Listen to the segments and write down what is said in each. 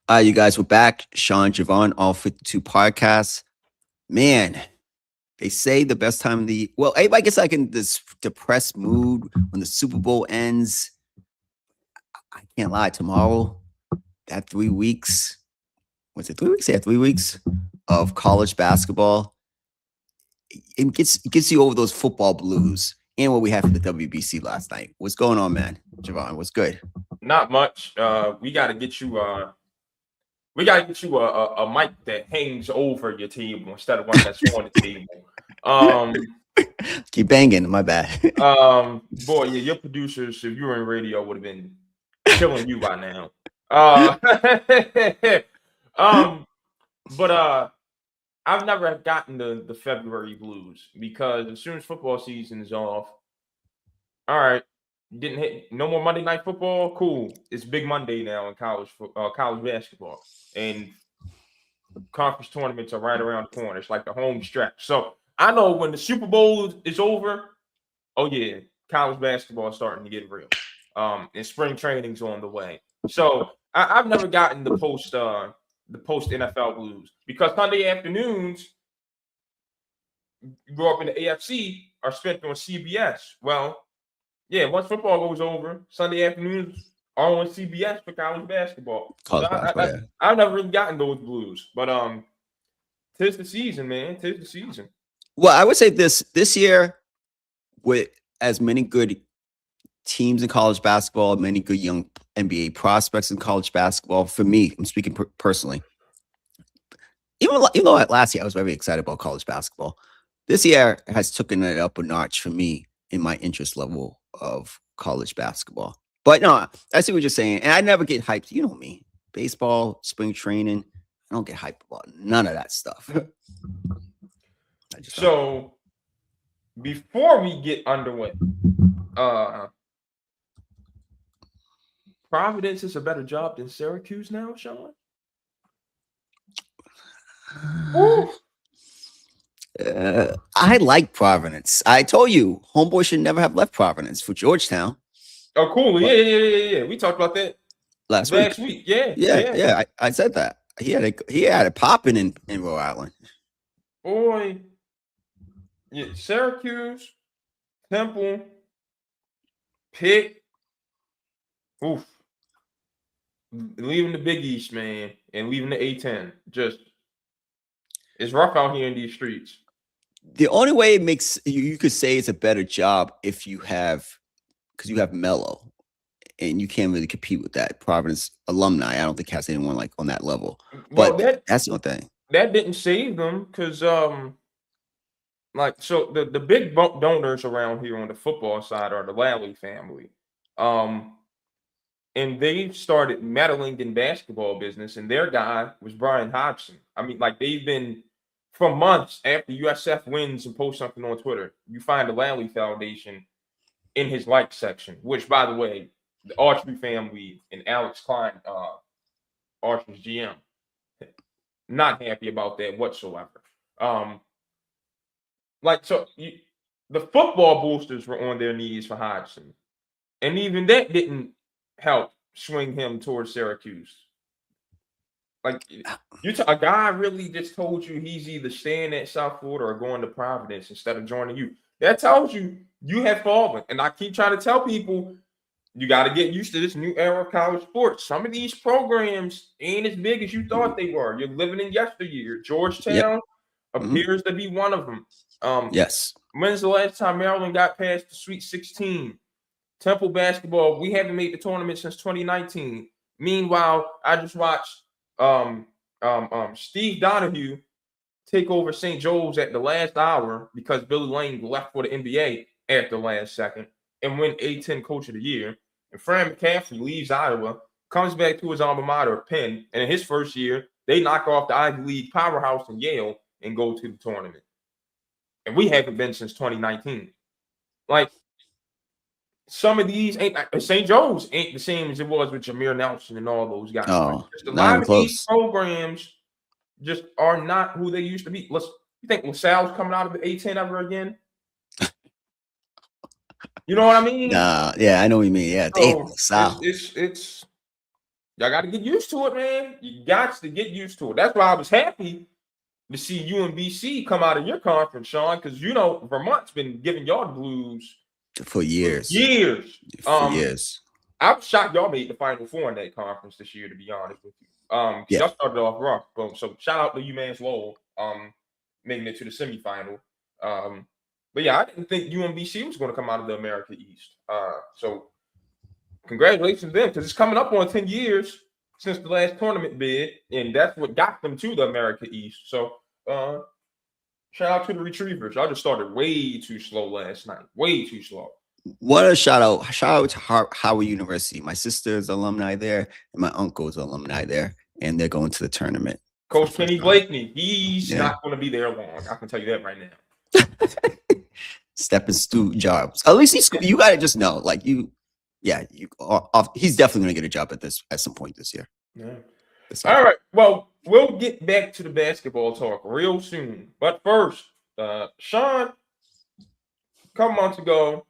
You guys, we're back. Sean, Javon, all 52 podcasts. Man, they say the best time of the well, everybody gets like in this depressed mood when the Super Bowl ends. I can't lie. Tomorrow, that 3 weeks, was it 3 weeks? Yeah, 3 weeks of college basketball. It gets you over those football blues and what we had for the WBC last night. What's going on, man? Javon, what's good? Not much. We got to get you. We got to get you a mic that hangs over your table instead of one that's on the table. Um, Keep banging. My bad. Boy, yeah, your producers, if you were in radio, would have been killing you by now. Uh, um, but I've never gotten the February blues because as soon as football season is off, all right, didn't hit no more Monday Night Football. Cool, it's Big Monday now in college basketball, and conference tournaments are right around the corner. It's like the home stretch. So I know when the Super Bowl is over, oh yeah, college basketball is starting to get real. And spring training's on the way. So I've never gotten the post NFL blues because Sunday afternoons you grow up in the AFC are spent on CBS. Well, yeah, once football goes over, Sunday afternoons are on CBS for college basketball. So College basketball, yeah. I've never really gotten those blues, but tis the season, man. Tis the season. Well, I would say this year, with as many good teams in college basketball, many good young NBA prospects in college basketball. For me, I'm speaking personally. Even though last year I was very excited about college basketball, this year has taken it up a notch for me in my interest level of college basketball. But no, I see what you're saying, and I never get hyped. You know me, baseball, spring training. I don't get hyped about none of that stuff. I just don't. So before we get underway, uh Providence is a better job than Syracuse now, Sean. Woo! I like Providence. I told you, homeboy should never have left Providence for Georgetown. Oh, cool. But Yeah. We talked about that last week, last week. Yeah, yeah, yeah. yeah, I said that he had it popping in Rhode Island. Boy, yeah. Syracuse, Temple, Pitt. Oof. Leaving the Big East, man, and leaving the A10. Just it's rough out here in these streets. The only way it makes you could say it's a better job if you have because you have Mello, and you can't really compete with that. Providence alumni, I don't think has anyone like on that level. Well, But that that's the only thing. that didn't save them because like so the big donors around here on the football side are the Lally family. Um and they started meddling in basketball business, and their guy was Brian Hodgson. I mean, like they've been for months after USF wins and post something on Twitter, you find the Lally Foundation in his like section, which by the way, the Archery family and Alex Klein, Archer's GM, not happy about that whatsoever. Um, like so the football boosters were on their knees for Hodgson. And even that didn't help swing him towards Syracuse. Like a guy really just told you he's either staying at South Florida or going to Providence instead of joining you. That tells you you have fallen. And I keep trying to tell people you got to get used to this new era of college sports. Some of these programs ain't as big as you thought they were. You're living in yesteryear. Yep. Georgetown appears to be one of them. Yes. When's the last time Maryland got past the Sweet 16? Temple basketball, we haven't made the tournament since 2019. Meanwhile, I just watched Steve Donahue take over St. Joe's at the last hour because Billy Lane left for the NBA at the last second and win A10 Coach of the Year. And Fran McCaffrey leaves Iowa, comes back to his alma mater, Penn, and in his first year, they knock off the Ivy League powerhouse in Yale and go to the tournament. And we haven't been since 2019. Like, some of these ain't St. Joe's ain't the same as it was with Jameer Nelson and all those guys. Oh, Just a not lot even of these close. programs just are not who they used to be. You think LaSalle's coming out of the A10 ever again? You know what I mean? Nah, yeah, I know what you mean. Yeah, damn, So LaSalle. it's Y'all got to get used to it, man. You got to get used to it. That's why I was happy to see UMBC come out of your conference, Sean, because Vermont's been giving y'all the blues for years. For years. I was shocked y'all made the Final Four in that conference this year, to be honest with you. Y'all started off rough. So shout out to UMass Lowell, making it to the semifinal. But yeah, I didn't think UMBC was going to come out of the America East. So congratulations to them, because it's coming up on 10 years since the last tournament bid, and that's what got them to the America East. So shout out to the Retrievers. Y'all just started way too slow last night. Way too slow. What a shout out to Howard University. My sister's alumni there, and my uncle's alumni there, and they're going to the tournament. Coach Kenny Blakeney, he's not going to be there long. I can tell you that right now. Stepping stool jobs. At least you got to just know, like he's definitely going to get a job at some point this year. Yeah. All right. Well, we'll get back to the basketball talk real soon. But first, Sean, a couple months ago,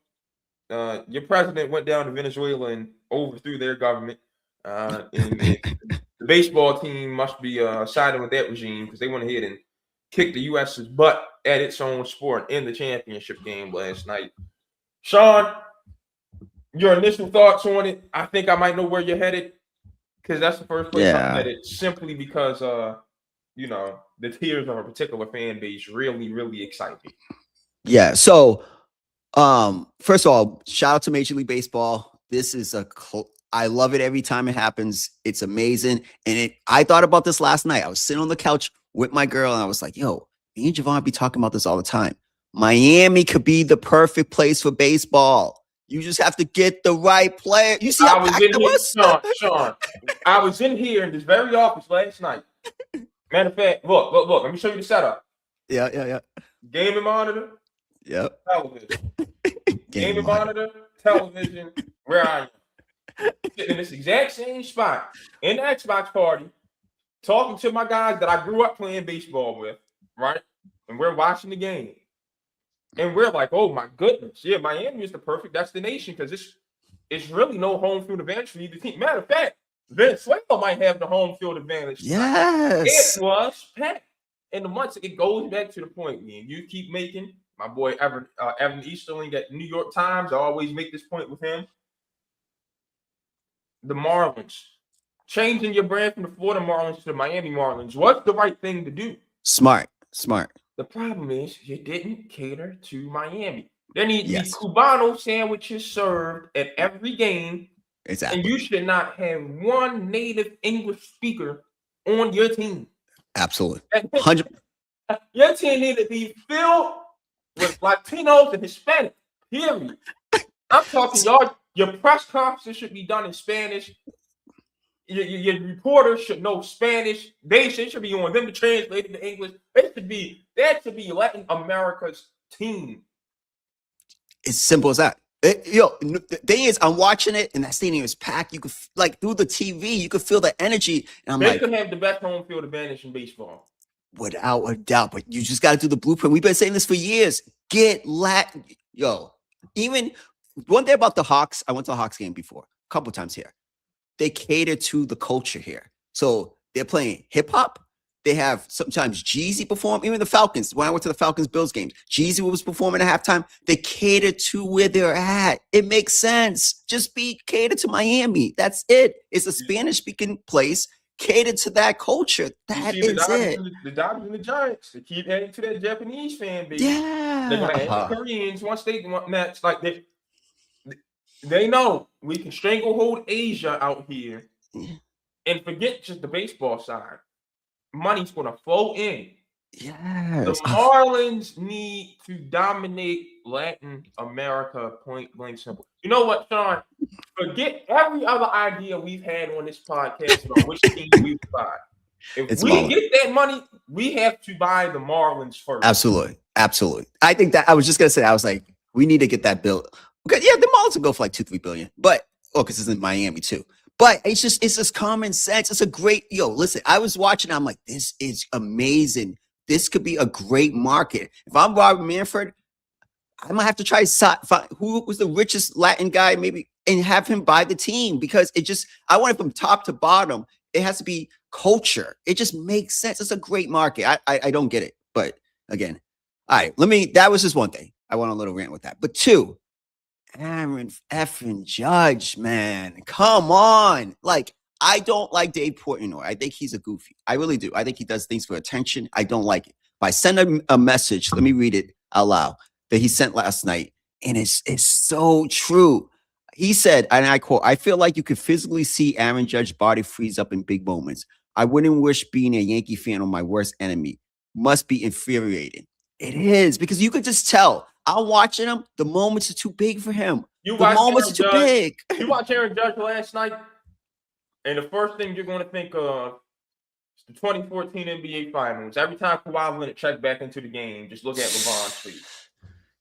your president went down to Venezuela and overthrew their government. And the baseball team must be siding with that regime, because they went ahead and kicked the U.S.'s butt at its own sport in the championship game last night. Sean, your initial thoughts on it? I think I might know where you're headed, because that's the first place I'm headed, simply because the tears of a particular fan base really, really excite me. Yeah. So, first of all, shout out to Major League Baseball. This is I love it every time it happens. It's amazing. And I thought about this last night. I was sitting on the couch with my girl, and I was like, yo, me and Javon be talking about this all the time. Miami could be the perfect place for baseball. You just have to get the right player. You see how packed it was? Sean, I was in here in this very office last night. Matter of fact, look. Let me show you the setup. Yeah. Gaming monitor. Yep. Television. Gaming monitor. Television. Where I am. Sitting in this exact same spot in the Xbox party, talking to my guys that I grew up playing baseball with, right? And we're watching the game. And we're like, oh my goodness. Yeah, Miami is the perfect destination, because it's really no home field advantage for either team. Matter of fact, Venezuela might have the home field advantage. Yes. It was packed. And the months, it goes back to the point, man. You keep making, my boy Evan Easterling at New York Times, I always make this point with him. The Marlins, changing your brand from the Florida Marlins to the Miami Marlins, what's the right thing to do? Smart. The problem is you didn't cater to Miami. There need to be Cubano sandwiches served at every game. Exactly. And you should not have one native English speaker on your team. Absolutely. 100. Your team need to be filled with Latinos and Hispanic. Period. I'm talking y'all. Your press conferences should be done in Spanish. Your reporters should know Spanish. They should be on them to translate it to English. That should be Latin America's team. It's simple as that. The thing is, I'm watching it, and that stadium is packed. You could through the TV, you could feel the energy. And they could have the best home field advantage in baseball, without a doubt. But you just got to do the blueprint. We've been saying this for years. Get Latin, Even one thing about the Hawks, I went to a Hawks game before, a couple times here. They cater to the culture here. So they're playing hip hop. They have sometimes Jeezy perform. Even the Falcons, when I went to the Falcons-Bills games, Jeezy was performing at halftime. They cater to where they're at. It makes sense. Just cater to Miami. That's it. It's a Spanish-speaking place. Cater to that culture. That is it. The Dodgers and the Giants, they keep adding to that Japanese fan base. Yeah. They're going to add the Koreans once they want match. Like they know we can stranglehold Asia out here and forget just the baseball side. Money's going to flow in. Yes. The Marlins need to dominate Latin America, point blank simple. You know what, Sean? Forget every other idea we've had on this podcast about which team we buy. If we get that money, we have to buy the Marlins first. Absolutely. I think that I was just going to say, I was like, we need to get that built. Okay, yeah, the Marlins will go for like $2-3 billion, but because it's in Miami too. But it's just common sense. It's a great listen, I was watching, I'm like, this is amazing. This could be a great market. If I'm Robert Manfred, I might have to try who was the richest Latin guy, maybe and have him buy the team because I want it from top to bottom. It has to be culture. It just makes sense. It's a great market. I don't get it. But again, all right, that was just one thing. I went on a little rant with that. But two, Aaron effing Judge, man. Come on. Like, I don't like Dave Portnoy. I think he's a goofy. I really do. I think he does things for attention. I don't like it. But I sent him a message. Let me read it out loud that he sent last night. And it's so true. He said, and I quote, I feel like you could physically see Aaron Judge's body freeze up in big moments. I wouldn't wish being a Yankee fan on my worst enemy. Must be infuriating. It is, because you could just tell. I'm watching him. The moments are too big for him. The moments are too big. You watch Aaron Judge last night, and the first thing you're going to think of is the 2014 NBA Finals. Every time Kawhi Leonard checked back into the game, just look at LeBron's face.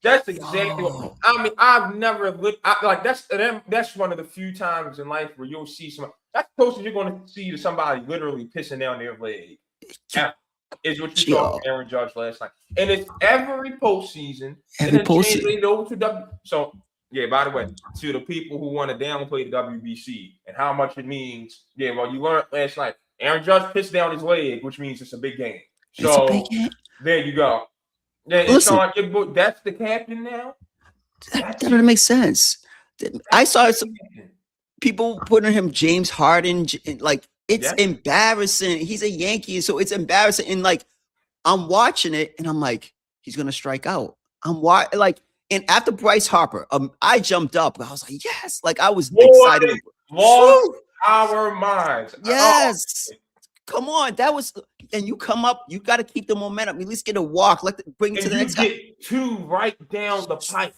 That's exactly what I mean. I've never looked like that's one of the few times in life where you'll see somebody. That's the closest you're going to see to somebody literally pissing down their leg. Is what you saw from Aaron Judge last night, and it's every postseason. Every postseason. So yeah. By the way, to the people who want to downplay the WBC and how much it means, yeah. Well, you learned last night. Aaron Judge pissed down his leg, which means it's a big game. So there you go. Yeah, listen, that's the captain now. That doesn't make sense. I saw some people putting him James Harden, like it's embarrassing. He's a Yankee, so it's embarrassing. And like, I'm watching it, and I'm like, he's gonna strike out. And after Bryce Harper, I jumped up. I was like, yes, like I was excited. Lost our minds. Yes. Come on, and you come up. You got to keep the momentum. At least get a walk. Bring it to the next guy. Get two right down the pipe.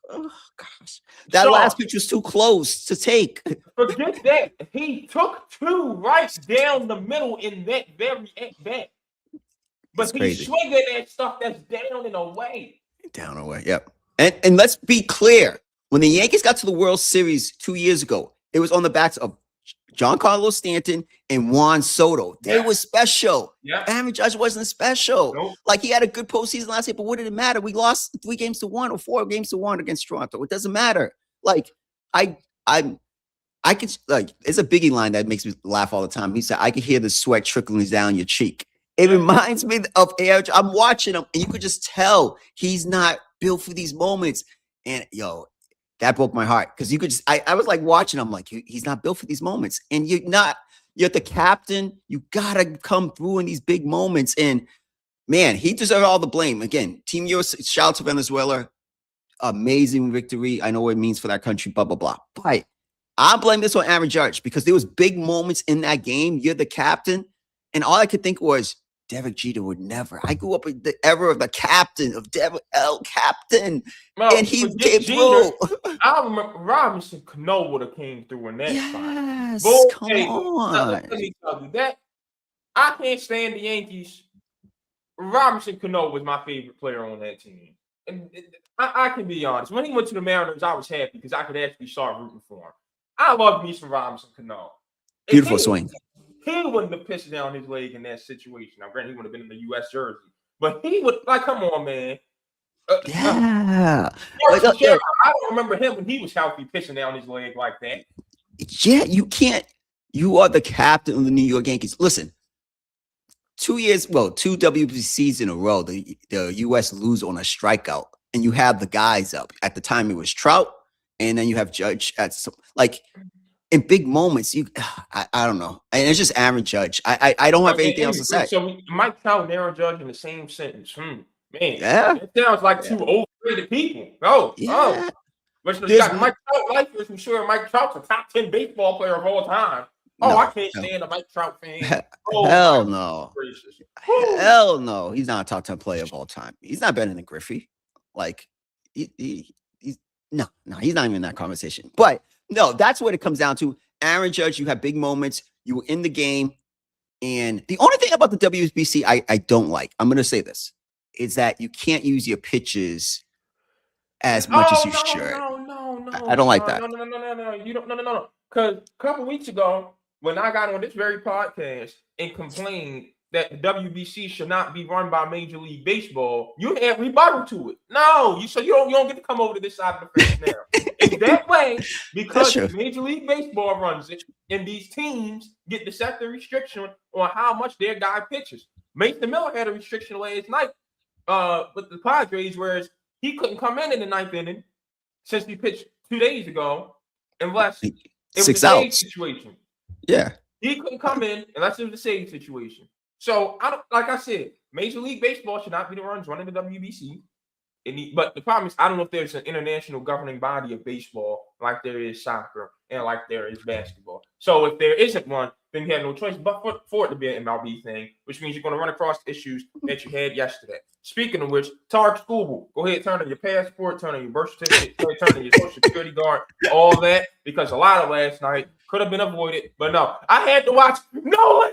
Oh gosh, that last pitch was too close to take. Forget that. He took two right down the middle in that very at bat. But he's swinging at stuff that's down and away. Down and away. Yep. And let's be clear. When the Yankees got to the World Series 2 years ago, it was on the backs of Giancarlo Stanton and Juan Soto. They were special. Yeah. Aaron Judge wasn't special. Nope. Like, he had a good postseason last year, but what did it matter? We lost 3-1 or 4-1 against Toronto. It doesn't matter. Like, I could, like, it's a Biggie line that makes me laugh all the time. He said, I could hear the sweat trickling down your cheek. It reminds me of Aaron. I'm watching him, and you could just tell he's not built for these moments. And that broke my heart, because you could just, I was like watching him, like, he's not built for these moments. And you're the captain. You gotta come through in these big moments. And man, he deserved all the blame. Again, Team USA, shout out to Venezuela. Amazing victory. I know what it means for that country, blah, blah, blah. But I blame this on Aaron Judge, because there was big moments in that game. You're the captain. And all I could think was, Derek Jeter would never. I grew up in the era of the captain, of Derek L. Captain. Well, and he came through. I remember Robinson Cano would have came through in that yes, fight. Come on. Let me tell you that. I can't stand the Yankees. Robinson Cano was my favorite player on that team. And I can be honest. When he went to the Mariners, I was happy because I could actually start rooting for him. I love me some Robinson Cano. Beautiful swing. He wouldn't have pissed down his leg in that situation. Now, granted, he would have been in the U.S. jersey, but he would, like, come on, man. Yeah. I don't remember him when he was healthy pissing down his leg like that. Yeah, you can't. You are the captain of the New York Yankees. Listen, 2 WBCs in a row, the U.S. lose on a strikeout, and you have the guys up. At the time, it was Trout, and then you have Judge at some, like, in big moments, I don't know. And it's just Aaron Judge. I don't have anything else to say. So Mike Trout and Aaron Judge in the same sentence. Man, yeah. It sounds like two overrated people. Oh. But you got Mike Trout lifers who sure Mike Trout's a top 10 baseball player of all time. I can't stand a Mike Trout fan. Hell no. Hell no. He's not a top 10 player of all time. He's not better than Griffey. Like, he's not even in that conversation. But no, that's what it comes down to. Aaron Judge, you have big moments. You were in the game. And the only thing about the WBC I don't like, I'm going to say this, is that you can't use your pitches as much as you should. No. I don't like that. No. You don't. No. Because a couple weeks ago, when I got on this very podcast and complained that the WBC should not be run by Major League Baseball, you had rebuttal to it. No, you don't get to come over to this side of the fence now. It's that way because Major League Baseball runs it, and these teams get to set the restriction on how much their guy pitches. Mason Miller had a restriction last night with the Padres, whereas he couldn't come in the ninth inning since he pitched 2 days ago, unless it was a save situation. Yeah, he couldn't come in unless it was a save situation. So, like I said, Major League Baseball should not be the ones running the WBC. But the problem is, I don't know if there's an international governing body of baseball like there is soccer and like there is basketball. So if there isn't one, then you have no choice but for it to be an MLB thing, which means you're going to run across issues that you had yesterday. Speaking of which, Tarek School, go ahead, turn on your passport, turn on your birth certificate, turn on your social security card, all that, because a lot of last night could have been avoided. But no, I had to watch Nolan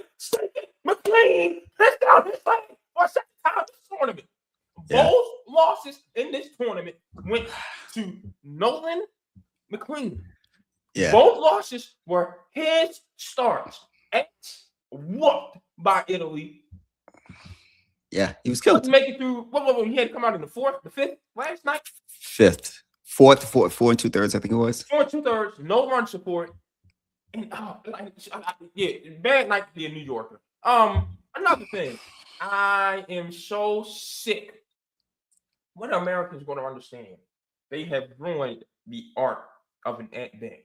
McLean hit down his leg for a second time this tournament. Both losses in this tournament went to Nolan McLean. Yeah. Both losses were his starts. Whooped by Italy. Yeah, he was killed. Make it through. What? He had to come out in the fourth, the fifth last night. Four and 2/3, I think it was. 4 and 2/3, no run support, and bad night to be a New Yorker. Another thing, I am so sick. What are Americans going to understand? They have ruined the art of an at-bat.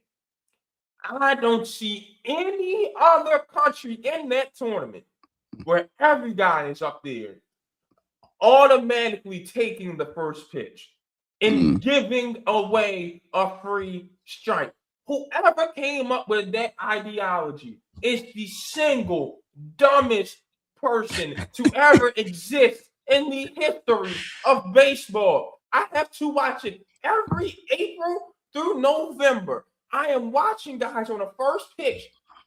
I don't see any other country in that tournament where every guy is up there automatically taking the first pitch and giving away a free strike. Whoever came up with that ideology is the single dumbest person to ever exist in the history of baseball. I have to watch it every April through November. I am watching guys on the first pitch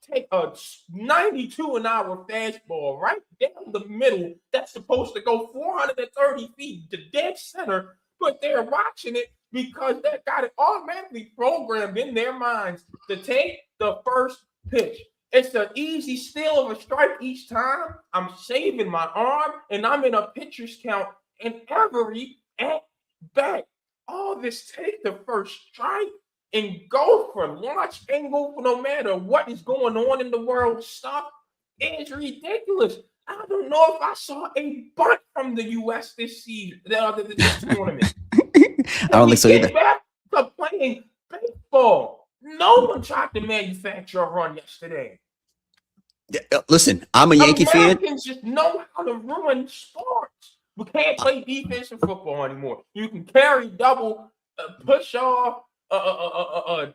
take a 92-an-hour fastball right down the middle that's supposed to go 430 feet to dead center, but they're watching it because they got it automatically programmed in their minds to take the first pitch. It's an easy steal of a strike each time. I'm saving my arm, and I'm in a pitcher's count in every at-bat. All this take the first strike and go for launch angle no matter what is going on in the world stuff is ridiculous. I don't know if I saw a bunt from the U.S. this season, this tournament. I don't think so either. Back to playing baseball. No one tried to manufacture a run yesterday. Listen, I'm a Yankee fan. Americans just know how to ruin sports. We can't play defense in football anymore. You can carry double, push off,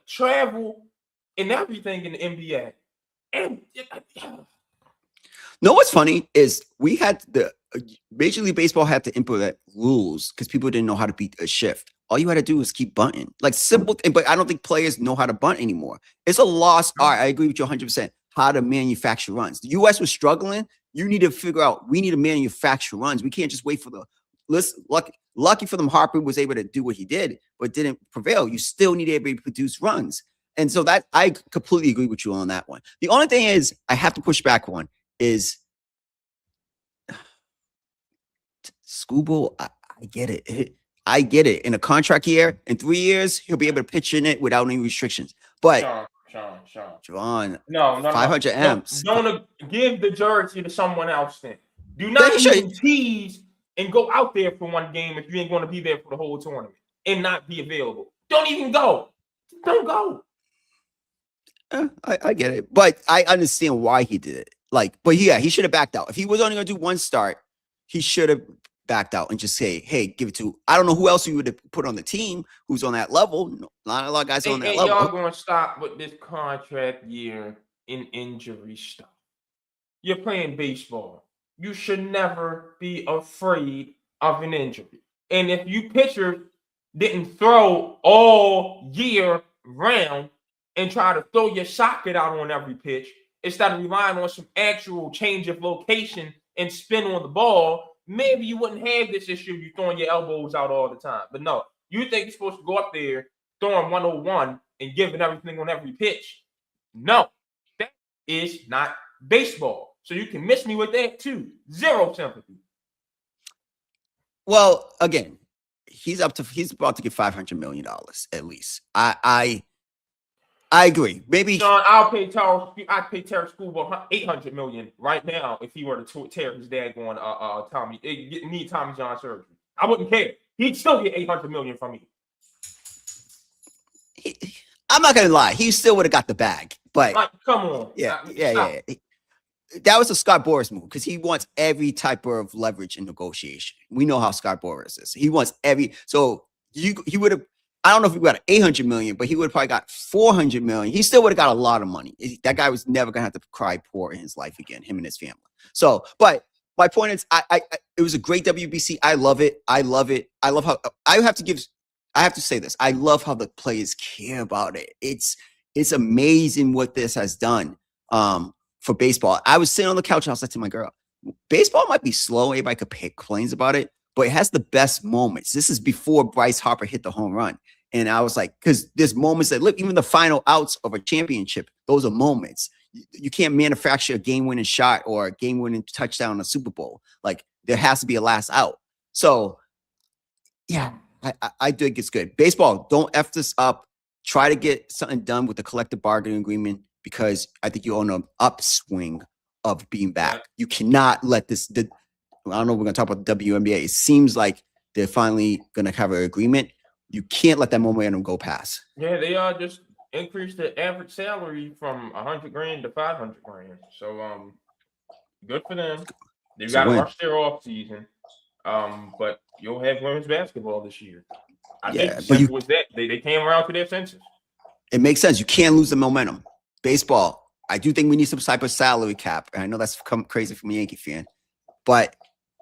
travel, and everything in the NBA. And no, what's funny is we had the Major League Baseball had to implement rules because people didn't know how to beat a shift. All you had to do was keep bunting, like simple thing. But I don't think players know how to bunt anymore. It's a lost art. I agree with you 100%. How to manufacture runs. The U.S. was struggling. You need to figure out. We need to manufacture runs. We can't just wait for the list. Lucky for them, Harper was able to do what he did, but didn't prevail. You still need to be able to produce runs. And so that I completely agree with you on that one. The only thing is I have to push back one is Scooble. I get it. I get it. In a contract year, in 3 years, he'll be able to pitch in it without any restrictions. But Sean. No. 500 amps. Don't give the jersey to someone else then. Do not even tease and go out there for one game if you ain't going to be there for the whole tournament and not be available. Don't even go. Don't go. I get it. But I understand why he did it. But yeah, he should have backed out. If he was only going to do one start, he should have backed out and just say, hey, give it to, I don't know who else you would have put on the team who's on that level. Not a lot of guys on that level. Y'all going to stop with this contract year in injury stuff. You're playing baseball. You should never be afraid of an injury. And if you pitcher didn't throw all year round and try to throw your socket out on every pitch instead of relying on some actual change of location and spin on the ball, maybe you wouldn't have this issue of you throwing your elbows out all the time. But no, you think you're supposed to go up there, throwing 101 and giving everything on every pitch. No, that is not baseball. So you can miss me with that too. Zero sympathy. Well, again, he's about to get $500 million at least. I agree. Maybe Sean, I'd pay Terry Schoolboy $800 million right now if he were to tear his dad going need Tommy John surgery. I wouldn't care. He'd still get $800 million from me. I'm not gonna lie, he still would have got the bag. But like, come on. Yeah. That was a Scott Boras move because he wants every type of leverage in negotiation. We know how Scott Boras is. He wants he would have. I don't know if he got 800 million, but he would have probably got 400 million. He still would have got a lot of money. That guy was never gonna have to cry poor in his life again. Him and his family. So, but my point is, it was a great WBC. I love it. I love how I have to say this. I love how the players care about it. It's amazing what this has done for baseball. I was sitting on the couch and I was like to my girl, baseball might be slow. Everybody complains about it, but it has the best moments. This is before Bryce Harper hit the home run. And I was like, because there's moments that look, even the final outs of a championship, those are moments. You can't manufacture a game-winning shot or a game-winning touchdown in a Super Bowl. Like, there has to be a last out. So, yeah, I think it's good. Baseball, don't F this up. Try to get something done with the collective bargaining agreement because I think you're on an upswing of being back. You cannot let this. I don't know. We're going to talk about the WNBA. It seems like they're finally going to have an agreement. You can't let that momentum go past. Yeah, they just increased the average salary from $100,000 to $500,000. So good for them. They've got to rush their off season. But you'll have women's basketball this year. I think the simple was that they came around to their senses. It makes sense. You can't lose the momentum. Baseball, I do think we need some type of salary cap. And I know that's come crazy from a Yankee fan, but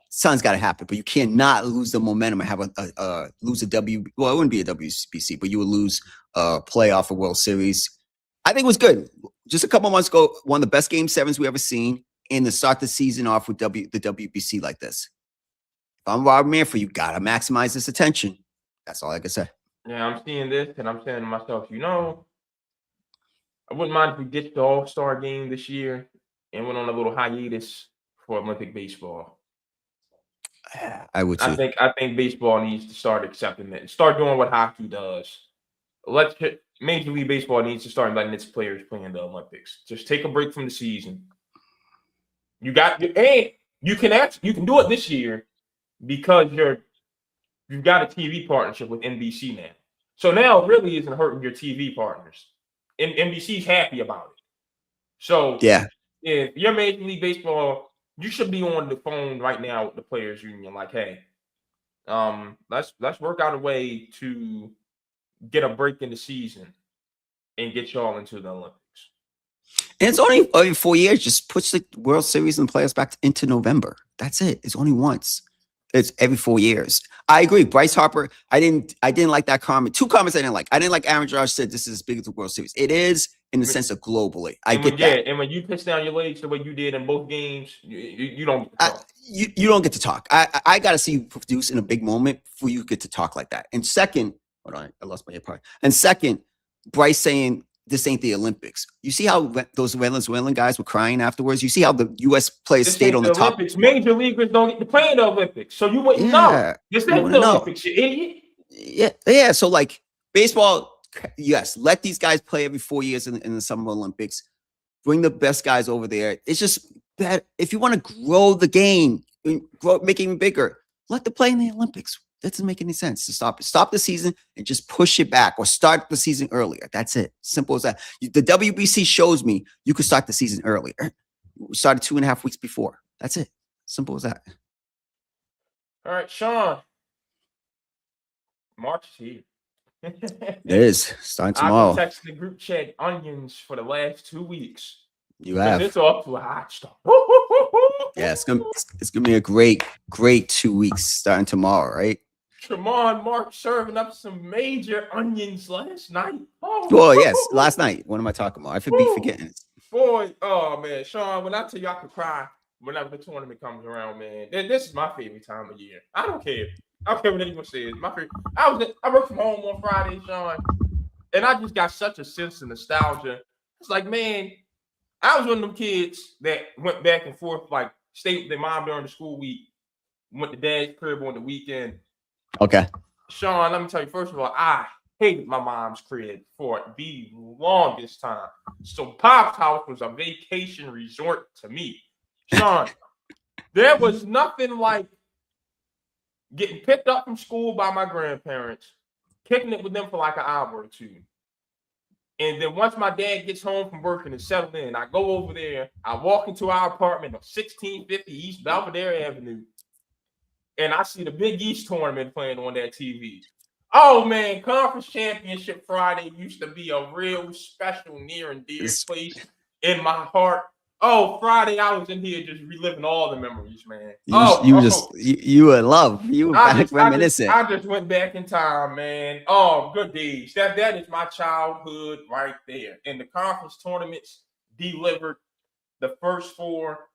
something's got to happen. But you cannot lose the momentum and have lose a well, it wouldn't be a WBC, but you would lose a playoff or World Series. I think it was good. Just a couple months ago, one of the best game sevens we ever seen, and to start the season off with the WBC like this. If I'm Rob Manfred, you gotta maximize this attention. That's all I can say. Yeah, I'm seeing this and I'm saying to myself, I wouldn't mind if we get the All-Star game this year and went on a little hiatus for Olympic baseball. I would too. I think baseball needs to start accepting it. Start doing what hockey does. Major League Baseball needs to start letting its players play in the Olympics. Just take a break from the season. You can do it this year because you've got a TV partnership with NBC now. So now it really isn't hurting your TV partners. And NBC's happy about it. So yeah, if you're Major League Baseball, you should be on the phone right now with the players union. Like, hey, let's work out a way to get a break in the season and get y'all into the Olympics. And it's only every 4 years. Just push the World Series and the playoffs back into November. That's it. It's only once. It's every 4 years. I agree. Bryce Harper, I didn't like that comment. Two comments I didn't like. I didn't like Aaron Judge said this is as big as the World Series. It is in the sense of globally. I get that. Yeah, and when you pitch down your legs the way you did in both games, you don't get to talk. You don't get to talk. I got to see you produce in a big moment before you get to talk like that. And second, hold on, I lost my part. And second, Bryce saying this ain't the Olympics. You see how those Venezuelan guys were crying afterwards? You see how the U.S. players stayed on the top? Olympics. Major leaguers don't get to play in the Olympics, so you wouldn't know. This ain't the Olympics, you idiot. Yeah. So like baseball, yes, let these guys play every 4 years in the Summer Olympics. Bring the best guys over there. It's just that if you want to grow the game, make it even bigger, let them play in the Olympics. That doesn't make any sense to stop it. Stop the season and just push it back or start the season earlier. That's it. Simple as that. The WBC shows me you could start the season earlier. We started 2.5 weeks before. That's it. Simple as that. All right, Sean. March is here. It is. Starting tomorrow. I've been texting the group chat onions for the last 2 weeks. You have. It's off to a hot start. Yeah, it's gonna be a great 2 weeks starting tomorrow, right? Tremont Mark serving up some major onions last night. Well, yes, last night. What am I talking about? I should be forgetting. Boy, oh man, Sean, when I tell you I could cry whenever the tournament comes around, man. This is my favorite time of year. I don't care. I don't care what anyone says. My favorite. I worked from home on Friday, Sean, and I just got such a sense of nostalgia. It's like, man, I was one of them kids that went back and forth, like stayed with their mom during the school week, went to dad's crib on the weekend. Okay. Sean, let me tell you, first of all, I hated my mom's crib for the longest time. So Pop's house was a vacation resort to me. Sean, there was nothing like getting picked up from school by my grandparents, kicking it with them for like an hour or two. And then once my dad gets home from work and is settled in, I go over there. I walk into our apartment on 1650 East Belvedere Avenue, and I see the Big East tournament playing on that TV. Oh man, Conference Championship Friday used to be a real special, near and dear place in my heart. Oh, Friday, I was in here just reliving all the memories, man. You were in love. You were back reminiscent. I just went back in time, man. Oh, good days. That is my childhood right there. And the conference tournaments delivered. The first four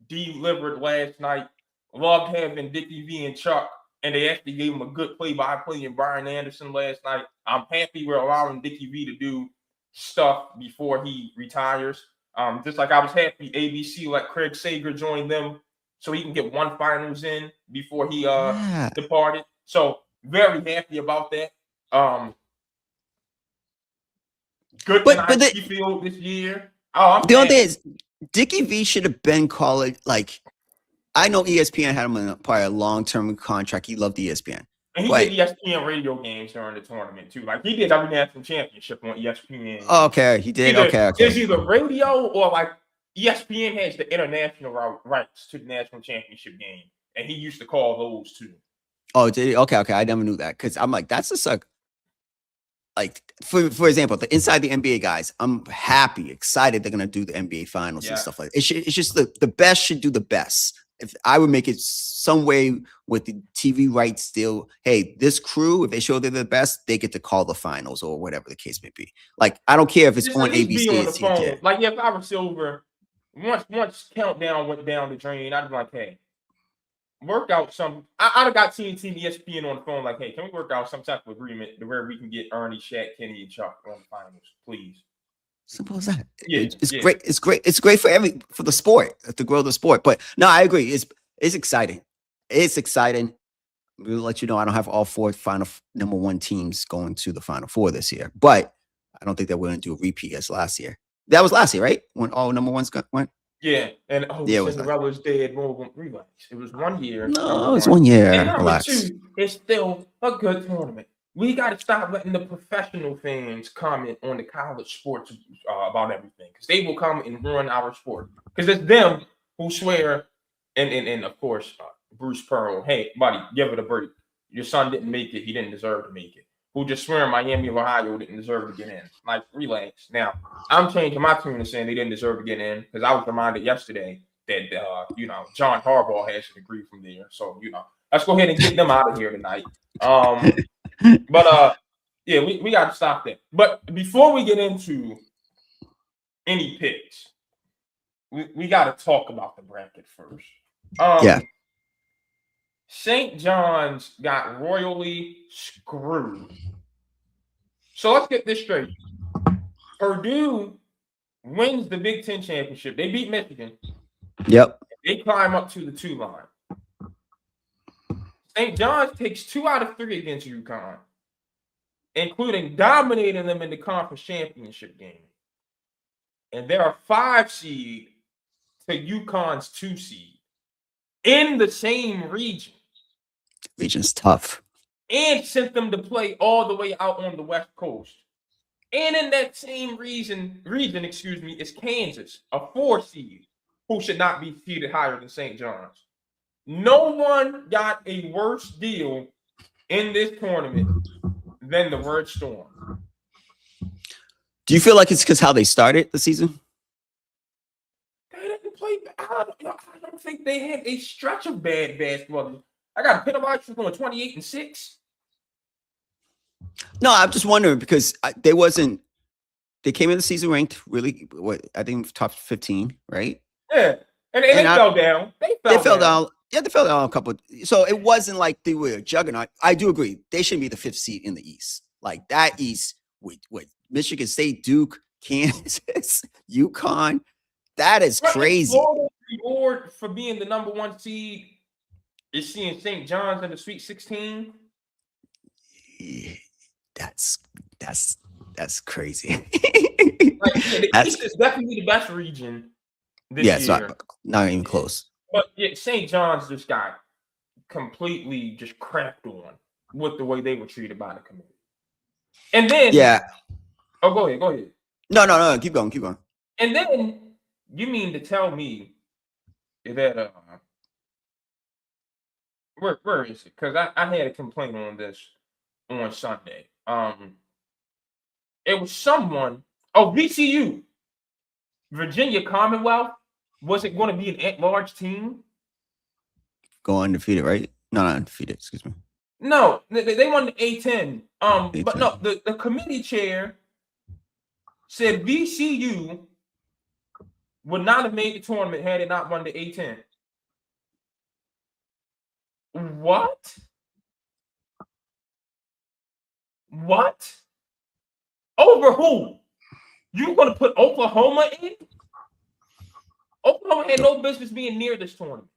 delivered last night. Loved having Dickie V and Chuck, and they actually gave him a good play-by-play in Brian Anderson last night. I'm happy we're allowing Dickie V to do stuff before he retires. Just like I was happy ABC let Craig Sager join them so he can get one finals in before he departed. So very happy about that. Good NIT field this year. The only thing is, Dickie V should have been called like. I know ESPN had him on probably a long-term contract. He loved ESPN. And he did ESPN radio games during the tournament too. Like he did every national championship on ESPN. Okay, he did. Okay. It's either radio or like ESPN has the international rights to the national championship game, and he used to call those too. Oh, did he? Okay. I never knew that because I'm like, that's just like for example, the inside the NBA guys. I'm happy, excited they're gonna do the NBA finals and stuff like that. It's just the best should do the best. If I would make it some way with the TV rights deal, hey, this crew, if they show they're the best, they get to call the finals or whatever the case may be. Like, I don't care if it's on ABC. On the phone. Like, if I was Silver, once Countdown went down the drain, I'd be like, hey, work out some. I'd have got TNT and ESPN on the phone, like, hey, can we work out some type of agreement to where we can get Ernie, Shaq, Kenny, and Chuck on the finals, please? Simple as that. It's great. It's great. It's great for the sport to grow the sport. But no, I agree. It's exciting. It's exciting. We'll let you know I don't have all four final number one teams going to the Final Four this year, but I don't think that we're going to do a repeat as last year. That was last year, right? When all number ones went. Yeah, and Cinderella's dead. Relax. It was 1 year. No, it was 1 year. And number two, it's still a good tournament. We got to stop letting the professional fans comment on the college sports about everything, because they will come and ruin our sport. Because it's them who swear, and of course, Bruce Pearl, hey, buddy, give it a break. Your son didn't make it. He didn't deserve to make it. Who just swear Miami of Ohio didn't deserve to get in. Like, relax. Now, I'm changing my tune and saying they didn't deserve to get in, because I was reminded yesterday that, John Harbaugh has a degree from there. So, let's go ahead and get them out of here tonight. But we got to stop that. But before we get into any picks, we got to talk about the bracket first. St. John's got royally screwed. So let's get this straight. Purdue wins the Big Ten championship. They beat Michigan. Yep. They climb up to the 2 line. St. John's takes 2 out of 3 against UConn, including dominating them in the conference championship game. And they're a 5 seed to UConn's 2 seed in the same region. Region's tough. And sent them to play all the way out on the West Coast. And in that same region, is Kansas, a 4 seed, who should not be seeded higher than St. John's. No one got a worse deal in this tournament than the Red Storm. Do you feel like it's because how they started the season? They didn't play. I don't think they had a stretch of bad basketball. I got a penalty for going 28-6. No, I'm just wondering because they came in the season ranked really, I think top 15, right? Yeah, and they fell down. They fell down. Yeah, they fell down a couple. So it wasn't like they were a juggernaut. I do agree. They should be the 5th seed in the East. Like that East with Michigan State, Duke, Kansas, UConn. That is crazy. Florida's reward for being the number 1 seed is seeing St. John's in the Sweet 16. Yeah, that's crazy. Like, yeah, the That's East is definitely the best region this yeah, it's year. not even close. But yeah, St. John's just got completely just crapped on with the way they were treated by the committee. And then, Yeah. oh, go ahead. No, keep going. And then you mean to tell me that where is it? Because I had a complaint on this on Sunday. It was someone. Oh, VCU, Virginia Commonwealth. Was it going to be an at-large team? Go undefeated, right? No, not undefeated. Excuse me. No, they won the A10. A10. But no, the committee chair said VCU would not have made the tournament had it not won the A10. What? What? Over who? You going to put Oklahoma in? Oklahoma had no business being near this tournament.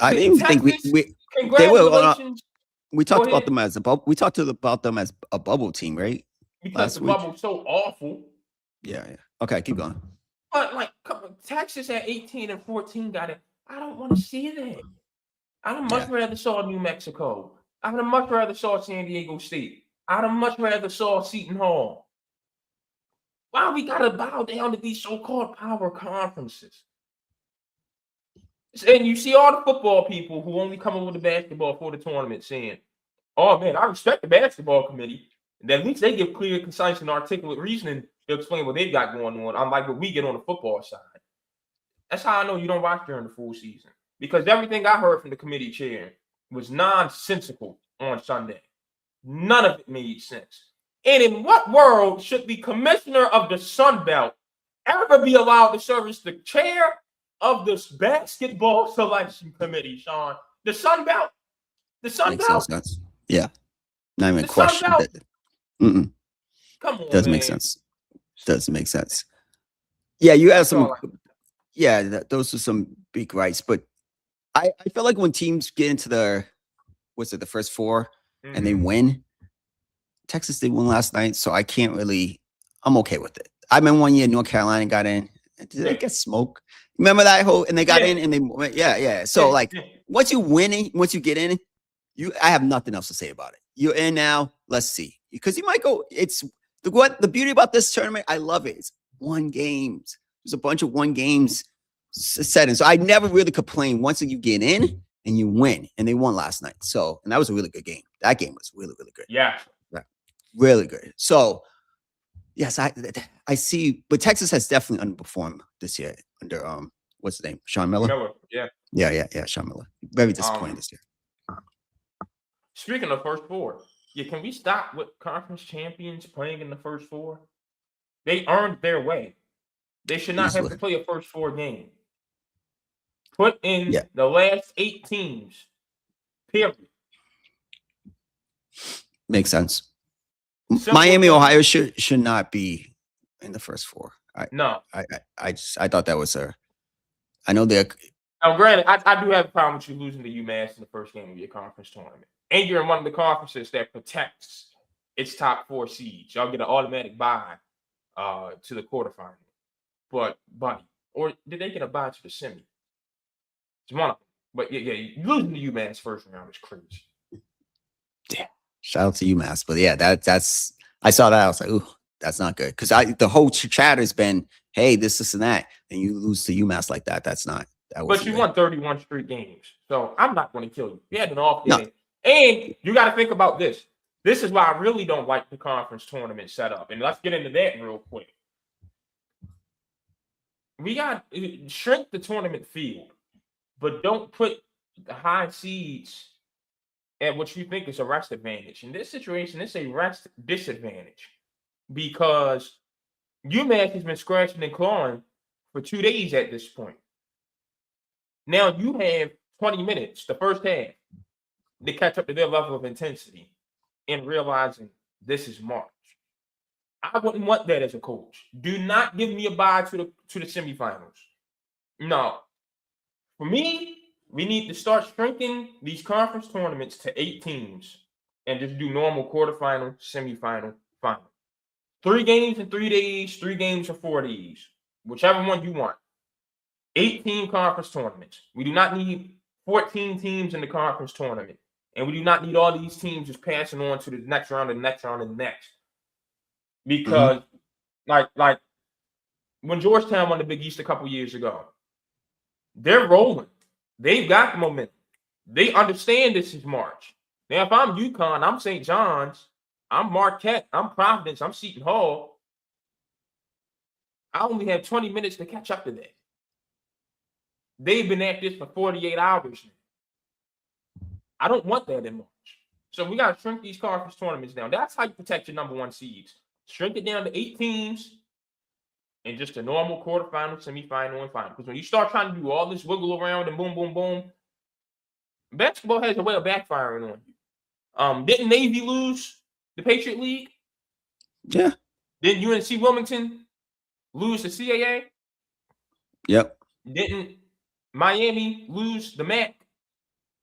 I didn't think we congratulations. We talked about them as a bubble. We talked about them as a bubble team, right? Because the bubble's so awful. Yeah. Okay, keep going. But like Texas at 18 and 14 got it. I don't want to see that. I'd much rather saw New Mexico. I'd much rather saw San Diego State. I'd much rather saw Seton Hall. Why we gotta bow down to these so-called power conferences? And you see all the football people who only come over to basketball for the tournament saying, "Oh man, I respect the basketball committee. And at least they give clear, concise, and articulate reasoning to explain what they've got going on, unlike what we get on the football side." That's how I know you don't watch during the full season. Because everything I heard from the committee chair was nonsensical on Sunday. None of it made sense. And in what world should the commissioner of the Sun Belt ever be allowed to serve as the chair of this basketball selection committee, Sean? The Sun Belt? The Sun Makes Belt? sense. Yeah. Not even The question. Come on, doesn't man. make sense. Doesn't make sense. Yeah, you have some. Those are some big rights, but I feel like when teams get into the first four and they win, Texas did win last night, so I can't really. I'm okay with it. I remember one year North Carolina got in. Did they get smoked? Remember that whole? And they got in, and they So like once you winning, once you get in, I have nothing else to say about it. You're in now. Let's see, because you might go. It's the beauty about this tournament. I love it. It's 1 games. There's a bunch of 1 games set in. So I never really complain once you get in and you win. And they won last night. So, and that was a really good game. That game was really, really good. Yeah. Really good. So, yes, I see. But Texas has definitely underperformed this year under, what's his name? Sean Miller? Yeah. Yeah, Sean Miller. Very disappointing this year. Speaking of first four, can we stop with conference champions playing in the first four? They earned their way. They should not have to play a first 4 game. Put in the last 8 teams. Period. Makes sense. Miami, Ohio should not be in the first 4. I thought that was I know they're. Now, granted, I do have a problem with you losing to UMass in the first game of your conference tournament, and you're in one of the conferences that protects its top 4 seeds. Y'all get an automatic bye to the quarterfinal. But buddy, or did they get a bye to the semi? It's one of them. But losing to UMass first round is crazy. Yeah, shout out to UMass. But yeah, that's I saw that. I was like, ooh, that's not good. Because the whole chatter has been, hey, this and that, and you lose to UMass like that. That's not. But you won 31 straight games, so I'm not going to kill you. You had an off day, and you got to think about this. This is why I really don't like the conference tournament setup, and let's get into that real quick. We got shrink the tournament field, but don't put the high seeds at what you think is a rest advantage. In this situation, it's a rest disadvantage because UMass has been scratching and clawing for 2 days at this point. Now you have 20 minutes, the first half, to catch up to their level of intensity and realizing this is March. I wouldn't want that as a coach. Do not give me a bye to the semifinals. No. For me, we need to start shrinking these conference tournaments to 8 teams and just do normal quarterfinal, semifinal, final. 3 games in 3 days, 3 games in 4 days, whichever one you want. 8-team conference tournaments. We do not need 14 teams in the conference tournament. And we do not need all these teams just passing on to the next round and next round and next. Because like when Georgetown won the Big East a couple years ago, they're rolling. They've got the momentum. They understand this is March. Now, if I'm UConn, I'm St. John's, I'm Marquette, I'm Providence, I'm Seton Hall, I only have 20 minutes to catch up to that. They've been at this for 48 hours now. I don't want that in March. So we got to shrink these conference tournaments down. That's how you protect your number 1 seeds. Shrink it down to 8 teams and just a normal quarterfinal, semifinal, and final. Because when you start trying to do all this wiggle around and boom, boom, boom, basketball has a way of backfiring on you. Didn't Navy lose the Patriot League? Yeah. Didn't UNC Wilmington lose the CAA? Yep. Didn't Miami lose the MAC?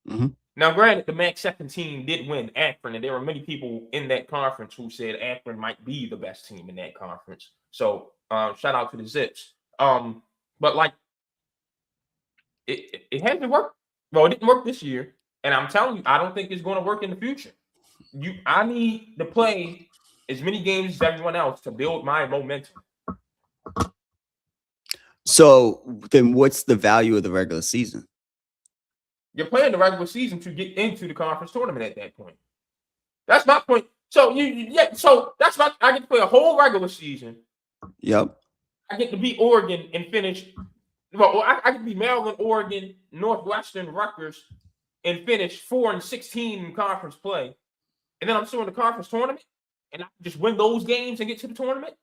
Mm-hmm. Now, granted, the MAC second team did win Akron, and there were many people in that conference who said Akron might be the best team in that conference. So, shout out to the Zips. But like, it hasn't worked. Well, it didn't work this year, and I'm telling you, I don't think it's going to work in the future. I need to play as many games as everyone else to build my momentum. So then, what's the value of the regular season? You're playing the regular season to get into the conference tournament at that point. That's my point. So so that's my. I get to play a whole regular season. Yep. I get to beat Oregon and finish. Well, I get to beat Maryland, Oregon, Northwestern, Rutgers, and finish 4-16 in conference play, and then I'm still in the conference tournament, and I just win those games and get to the tournament.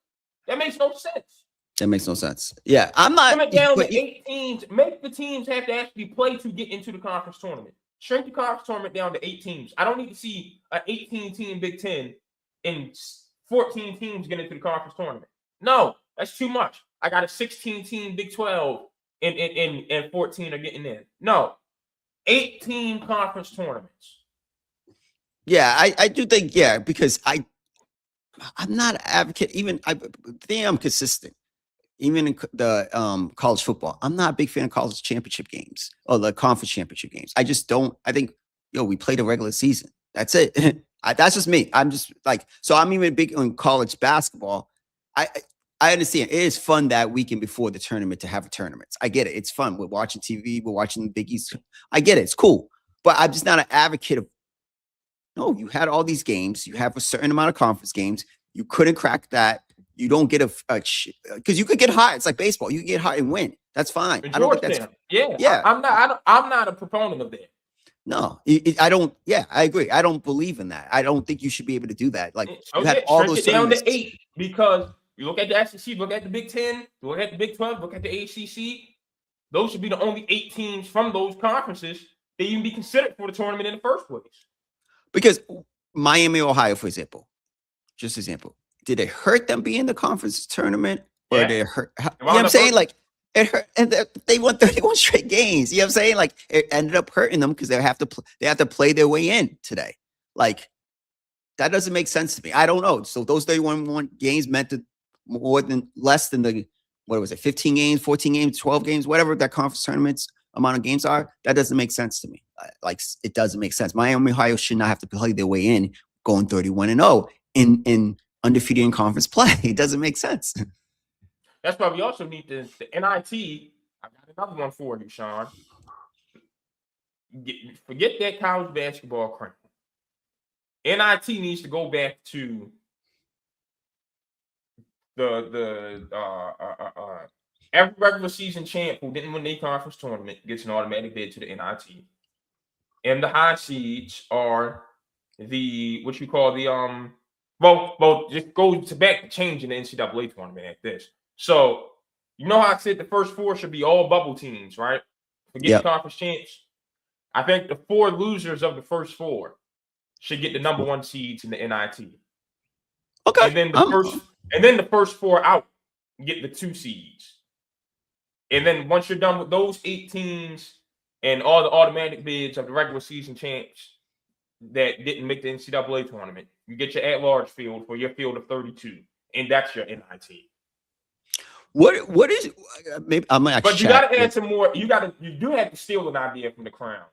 That makes no sense. That makes no sense. Yeah, I'm not. Limit down to 8 teams. Make the teams have to actually play to get into the conference tournament. Shrink the conference tournament down to 8 teams. I don't need to see an 18-team Big Ten and 14 teams get into the conference tournament. No, that's too much. I got a 16-team Big 12 and 14 are getting in. No, 8-team conference tournaments. Yeah, I do think, because I'm not an advocate. Even I think I'm consistent. Even in the college football, I'm not a big fan of college championship games or the conference championship games. I just don't. I think, we play the regular season. That's it. That's just me. I'm just like, so I'm even big on college basketball. I understand it is fun that weekend before the tournament to have tournaments. I get it. It's fun. We're watching TV. We're watching the Big East. I get it. It's cool. But I'm just not an advocate of, no, you had all these games. You have a certain amount of conference games. You couldn't crack that. You don't get because you could get hot. It's like baseball. You can get hot and win. That's fine. I don't think that's yeah. I'm not a proponent of that. No, I don't. Yeah, I agree. I don't believe in that. I don't think you should be able to do that. Like you had all those down to 8 because you look at the SEC, look at the Big 10, look at the Big 12, look at the ACC. Those should be the only 8 teams from those conferences that even be considered for the tournament in the first place. Because Miami, Ohio, for example, just example. Did it hurt them being in the conference tournament, or did it hurt? You know what I'm saying? Like it hurt, and they won 31 straight games. You know what I'm saying? Like it ended up hurting them because they have to play their way in today. Like that doesn't make sense to me. I don't know. So those 31 games meant less than the 15 games, 14 games, 12 games, whatever that conference tournament's amount of games are. That doesn't make sense to me. Like it doesn't make sense. Miami, Ohio should not have to play their way in going 31-0 in undefeated in conference play. It doesn't make sense. That's why we also need the NIT. I got another one for you, Sean. Forget that college basketball crown. NIT needs to go back to the every regular season champ who didn't win the conference tournament gets an automatic bid to the NIT. And the high seeds are what you call the well, just go to back to changing the NCAA tournament at this. So, you know how I said the first 4 should be all bubble teams, right? Forget the conference champs. I think the 4 losers of the first 4 should get the number 1 seeds in the NIT. Okay. And then And then the first 4 out get the 2 seeds. And then once you're done with those 8 teams and all the automatic bids of the regular season champs that didn't make the NCAA tournament, you get your at-large field for your field of 32, and that's your NIT. What is maybe I might But you check. got to add some more. You do have to steal an idea from the Crown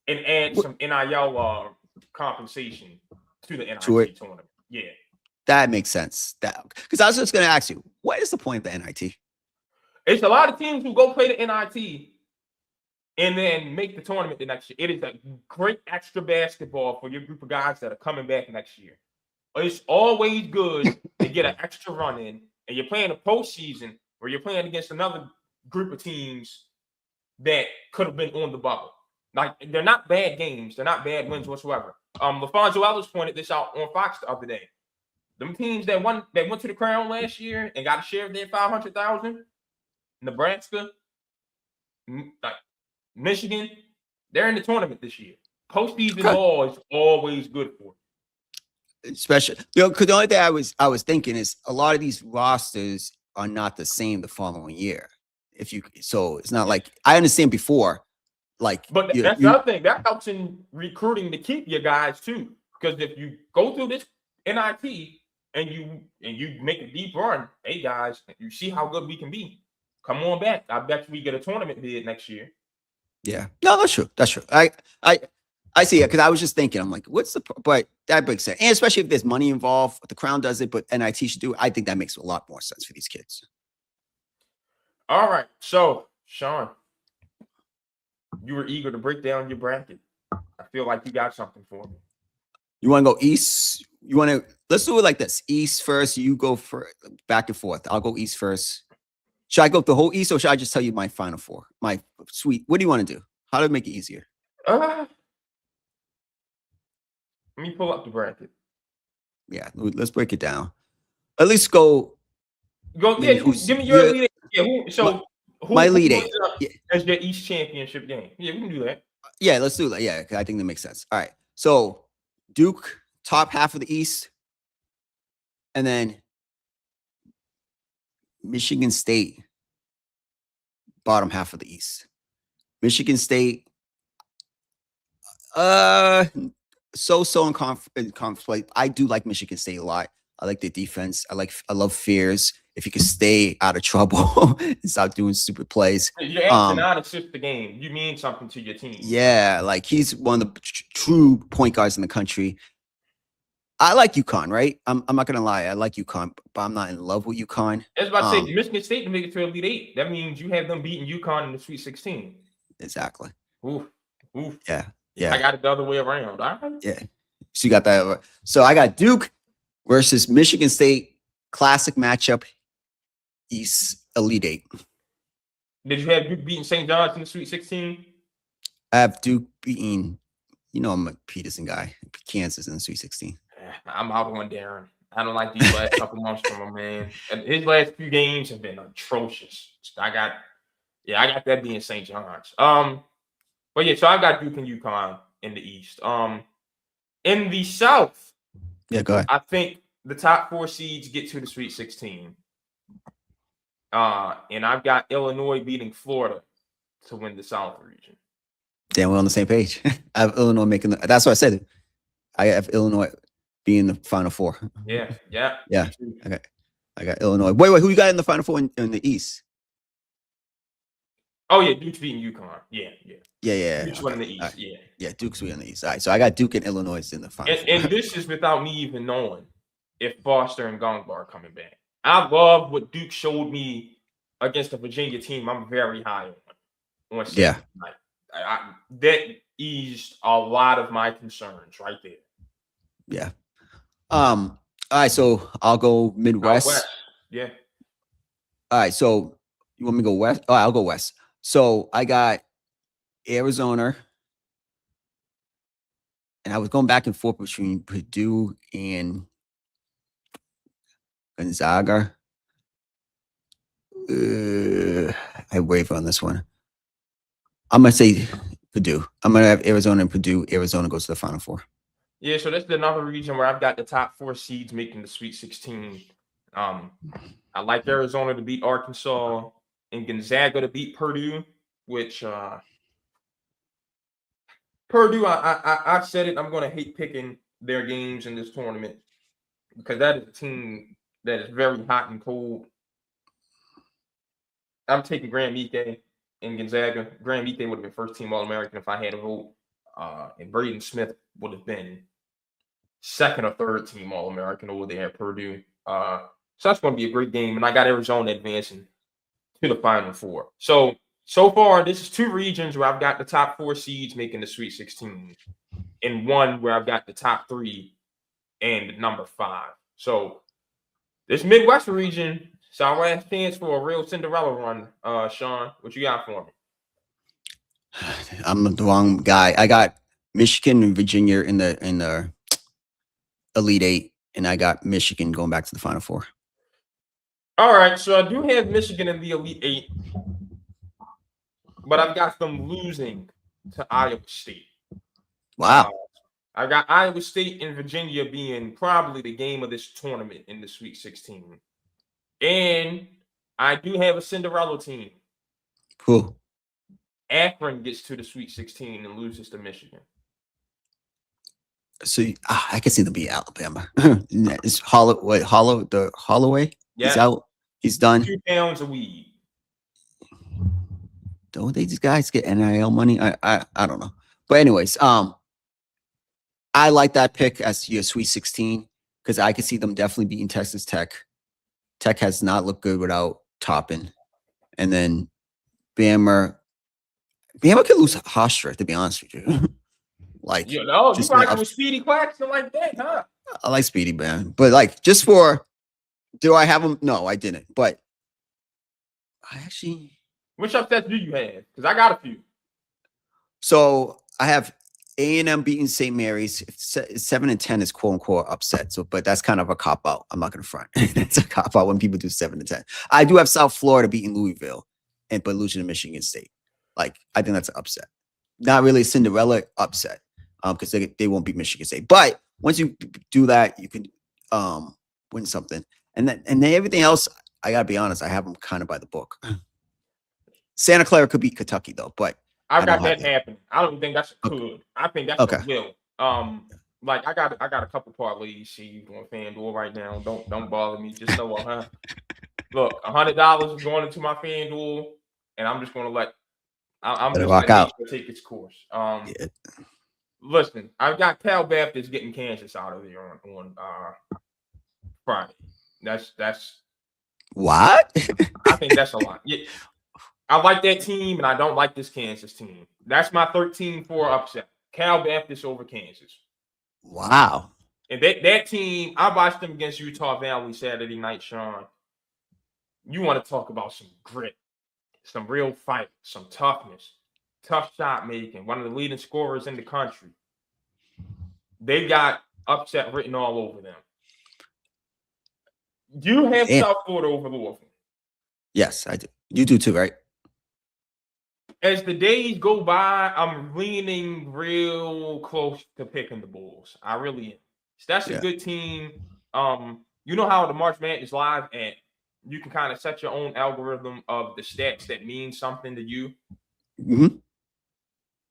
and add some NIL compensation to the NIT tournament. Yeah, that makes sense. That because I was just going to ask you, what is the point of the NIT? it's a lot of teams who go play the NIT and then make the tournament the next year. It is a great extra basketball for your group of guys that are coming back next year. It's always good to get an extra run in, and you're playing a postseason where you're playing against another group of teams that could have been on the bubble. Like, they're not bad games. They're not bad wins whatsoever. LaFonso Ellis pointed this out on Fox the other day. Them teams that went to the Crown last year and got a share of their $500,000, Nebraska, like Michigan, they're in the tournament this year. Postseason ball is always good for it. Especially, because the only thing I was thinking is a lot of these rosters are not the same the following year. So it's not like I understand before, like, but that's the other thing that helps in recruiting to keep your guys too. Because if you go through this NIT and you make a deep run, hey guys, you see how good we can be. Come on back. I bet we get a tournament bid next year. Yeah, no, that's true. That's true. I see it because I was just thinking, I'm like, what's the, but that makes sense. And especially if there's money involved, the Crown does it, but NIT should do it. I think that makes a lot more sense for these kids. All right. So, Sean, you were eager to break down your bracket. I feel like you got something for me. You want to go East? Let's do it like this. East first, you go for back and forth. I'll go East first. Should I go the whole East or should I just tell you my final four? My sweet. What do you want to do? How to make it easier? Let me pull up the bracket. Yeah, let's break it down. At least go. Yeah, give me your lead. Yeah, my lead eight as your East championship game. Yeah, we can do that. Yeah, let's do that. Yeah, I think that makes sense. All right. So Duke, top half of the East, and then Michigan State, bottom half of the East. Michigan State, so in conference play. I do like Michigan State a lot. I like their defense. I love Fears. If you can stay out of trouble and stop doing stupid plays. You're asking not to shift the game. You mean something to your team. Yeah, like he's one of the true point guards in the country. I like UConn, right? I'm not gonna lie. I like UConn, but I'm not in love with UConn. I was about to say Michigan State to make it to Elite Eight. That means you have them beating UConn in the Sweet 16. Exactly. Oof. Yeah. I got it the other way around. All right. Yeah. So you got that. So I got Duke versus Michigan State, classic matchup, East Elite Eight. Did you have Duke beating St. John's in the Sweet 16? I have Duke beating, I'm a Peterson guy, Kansas in the Sweet 16. I'm out on Darren. I don't like these last couple months from him, man. His last few games have been atrocious. I got that being St. John's. But yeah, so I got Duke and UConn in the East. In the South, yeah, go ahead. I think the top 4 seeds get to the Sweet 16. And I've got Illinois beating Florida to win the South region. Damn, we're on the same page. I have Illinois making that's what I said. I have Illinois being the Final Four. Yeah. Okay. I got Illinois. Wait, who you got in the Final Four in the East? Oh yeah, Duke's beating UConn. Yeah. Duke's winning the East. Right. Yeah, Duke's winning the East. All right, so I got Duke and Illinois in the Final Four. And this is without me even knowing if Foster and Gongbar are coming back. I love what Duke showed me against the Virginia team. I'm very high on yeah. That eased a lot of my concerns right there. Yeah. All right, so I'll go Midwest. West. Yeah. All right, so you want me to go West? Oh, I'll go West. So I got Arizona, and I was going back and forth between Purdue and Gonzaga. I waver on this one. I'm gonna say Purdue. I'm gonna have Arizona and Purdue. Arizona goes to the Final Four. Yeah, so that's another region where I've got the top 4 seeds making the Sweet 16. I like Arizona to beat Arkansas and Gonzaga to beat Purdue, which Purdue, I said it. I'm going to hate picking their games in this tournament because that is a team that is very hot and cold. I'm taking Graham Ike and Gonzaga. Graham Ike would have been first team All American if I had a vote, and Braden Smith would have been second or third team All American over there at Purdue. So that's going to be a great game, and I got Arizona advancing to the Final Four. So far, this is two regions where I've got the top 4 seeds making the Sweet 16, and one where I've got the top 3 and number 5. So this Midwest region, it's our last chance for a real Cinderella run. Sean, what you got for me? I'm the wrong guy. I got Michigan and Virginia in the Elite 8, and I got Michigan going back to the Final Four. All right, so I do have Michigan in the Elite 8, but I've got them losing to Iowa State. Wow. I got Iowa State and Virginia being probably the game of this tournament in the Sweet 16. And I do have a Cinderella team. Cool. Akron gets to the Sweet 16 and loses to Michigan. So I can see them beat Alabama. Is Holloway? Yeah. He's out. He's done. 2 pounds of weed. Don't these guys get NIL money? I don't know. But anyways, I like that pick as your Sweet 16 because I could see them definitely beating Texas Tech. Tech has not looked good without Toppin. And then Bama could lose Hofstra, to be honest with you. Like, you rocking with Speedy Claxton like that, huh? I like Speedy, man. But like, just for, do I have him? No, I didn't. But I actually. Which upsets do you have? Because I got a few. So I have A&M beating St. Mary's. 7-10 is quote unquote upset. So, but that's kind of a cop out. I'm not going to front. It's a cop out when people do 7-10. I do have South Florida beating Louisville, but losing to Michigan State. Like, I think that's an upset. Not really a Cinderella upset, because they won't beat Michigan State. But once you do that, you can win something. And then everything else, I gotta be honest, I have them kind of by the book. Santa Clara could beat Kentucky though, but I've got that happening. I don't think that's a could. I think that's okay. a will. Like I got a couple parlays see on FanDuel right now. Don't bother me. Just know look, $100 is going into my FanDuel, and I'm just gonna let I'm just rock out. Take its course. Listen, I've got Cal Baptist getting Kansas out of there on Friday. That's what? I think that's a lot. Yeah, I like that team, and I don't like this Kansas team. That's my 13-4 upset. Cal Baptist over Kansas. Wow. And that team, I watched them against Utah Valley Saturday night, Sean. You want to talk about some grit, some real fight, some toughness, tough shot making, one of the leading scorers in the country. They got upset written all over them. You have South Florida over Louisville. Yes, I do. You do too, right? As the days go by, I'm leaning real close to picking the Bulls. I really am. That's a good team. You know how the March Madness Live and you can kind of set your own algorithm of the stats that mean something to you. Mm-hmm.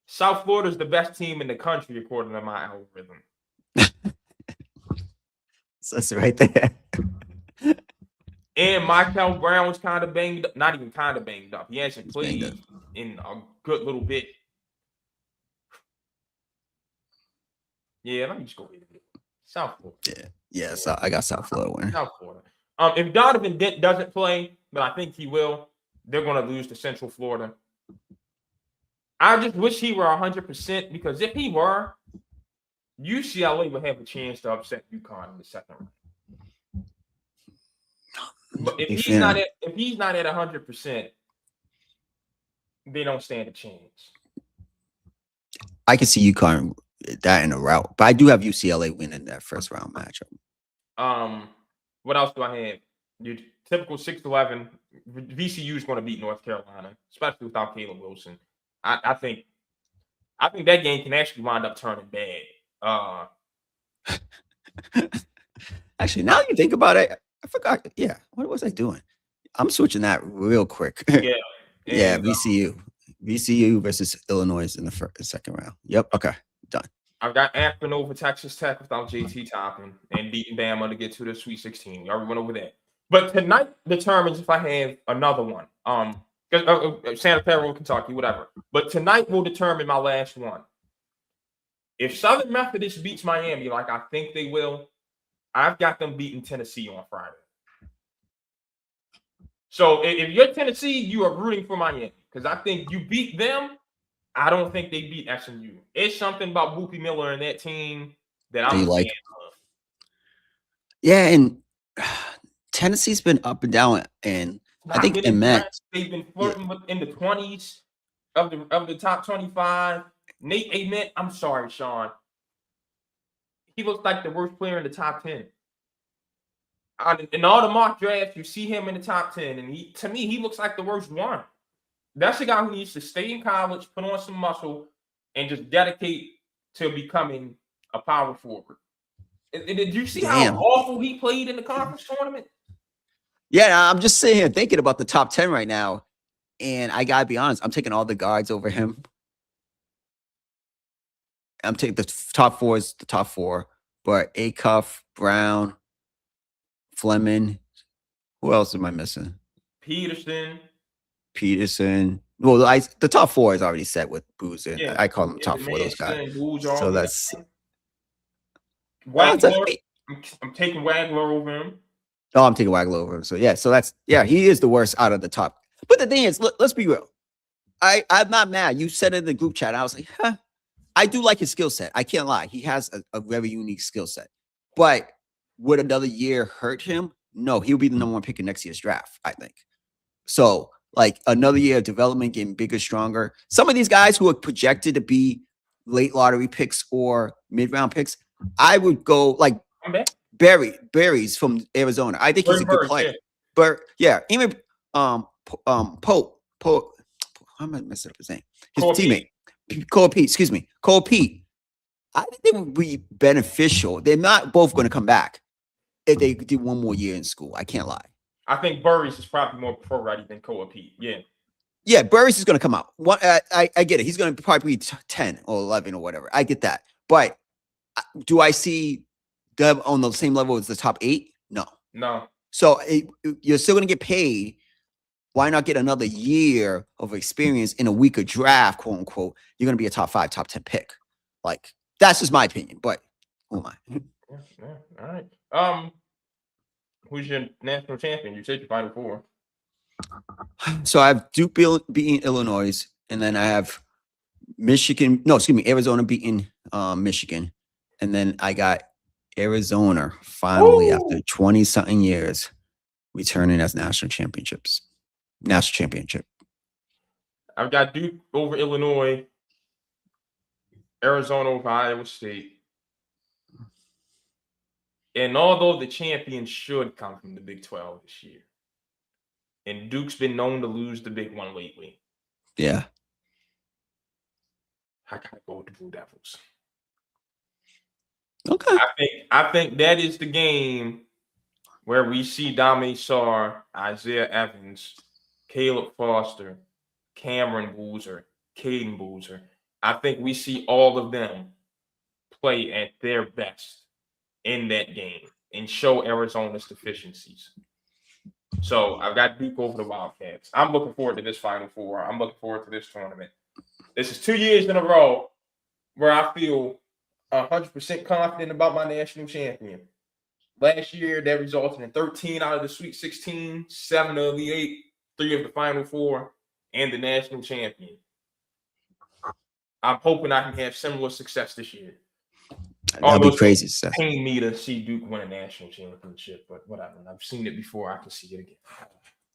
South Florida is the best team in the country according to my algorithm. So that's right there. And Michael Brown's kind of banged up. Not even kind of banged up. He hasn't played in a good little bit. Yeah, let me just go ahead and get South Florida. Yeah. So I got South Florida winning. South Florida. If Donovan Dent doesn't play, but I think he will, they're going to lose to Central Florida. I just wish he were 100% because if he were, UCLA would have a chance to upset UConn in the second round. But if he's not at 100%, they don't stand a chance. I can see UConn that in a route, but I do have UCLA winning that first round matchup. What else do I have? Your typical 6-11. VCU is going to beat North Carolina, especially without Caleb Wilson. I think that game can actually wind up turning bad. Actually, now you think about it, I forgot. Yeah, what was I doing? I'm switching that real quick. Yeah, Yeah, and VCU versus Illinois in the second round. Yep. Okay, done. I've got Akron over Texas Tech without JT Toppin and beating Bama to get to the Sweet 16. We already went over that. But tonight determines if I have another one. Santa Clara, Kentucky, whatever. But tonight will determine my last one. If Southern Methodist beats Miami like I think they will, I've got them beating Tennessee on Friday. So if you're Tennessee, you are rooting for Miami because I think you beat them. I don't think they beat SMU. It's something about Boopie Miller and that team that I'm a fan of. Yeah, and Tennessee's been up and down, and I think they've been flirting with in the 20s of the top 25. Nate Ament, I'm sorry, Sean. He looks like the worst player in the top 10. In all the mock drafts, you see him in the top 10, and to me, he looks like the worst one. That's a guy who needs to stay in college, put on some muscle, and just dedicate to becoming a power forward. Did you see how awful he played in the conference tournament? Yeah, I'm just sitting here thinking about the top 10 right now, and I gotta be honest, I'm taking all the guards over him. I'm taking the top four is the top four, but Acuff, Brown, Fleming. Who else am I missing? Peterson. Well, the top four is already set with Boozer. Yeah. I call them top four, those guys. So that's Wagler. I'm taking Wagler over him. Oh, I'm taking Wagler over him. So yeah, he is the worst out of the top. But the thing is, let's be real. I'm not mad. You said it in the group chat. I was like, huh. I do like his skill set. I can't lie. He has a very unique skill set. But would another year hurt him? No, he'll be the number one pick in next year's draft, I think. So, like, another year of development, getting bigger, stronger. Some of these guys who are projected to be late lottery picks or mid-round picks, I would go like Berry's from Arizona. I think he's a good player. But yeah, even Pope. How am I messing up his name? His teammate. Cole Pete. I think they would be beneficial. They're not both going to come back if they do one more year in school. I can't lie. I think Burris is probably more pro-ready than Cole Pete. Yeah. Yeah, Burris is going to come out. I get it. He's going to probably be 10 or 11 or whatever. I get that. But do I see them on the same level as the top 8? No. So you're still going to get paid. Why not get another year of experience in a weaker draft, quote unquote? You're going to be a top 5, top 10 pick. Like, that's just my opinion. But who am I? Yeah. All right. Who's your national champion? You said your Final Four. So I have Duke beating Illinois, and then I have Arizona beating Michigan. And then I got Arizona finally after 20-something years returning as national championship. I've got Duke over Illinois, Arizona over Iowa State. And although the champions should come from the Big 12 this year, and Duke's been known to lose the big one lately. Yeah. I gotta go with the Blue Devils. Okay. I think that is the game where we see Dame Sarr, Isaiah Evans, Caleb Foster, Cameron Boozer, Caden Boozer. I think we see all of them play at their best in that game and show Arizona's deficiencies. So I've got Duke over the Wildcats. I'm looking forward to this Final Four. I'm looking forward to this tournament. This is 2 years in a row where I feel 100% confident about my national champion. Last year, that resulted in 13 out of the Sweet 16, 7 of the 8, 3 of the Final Four, and the national champion. I'm hoping I can have similar success this year. That'd be crazy. It's pain me to see Duke win a national championship, but whatever. I've seen it before. I can see it again.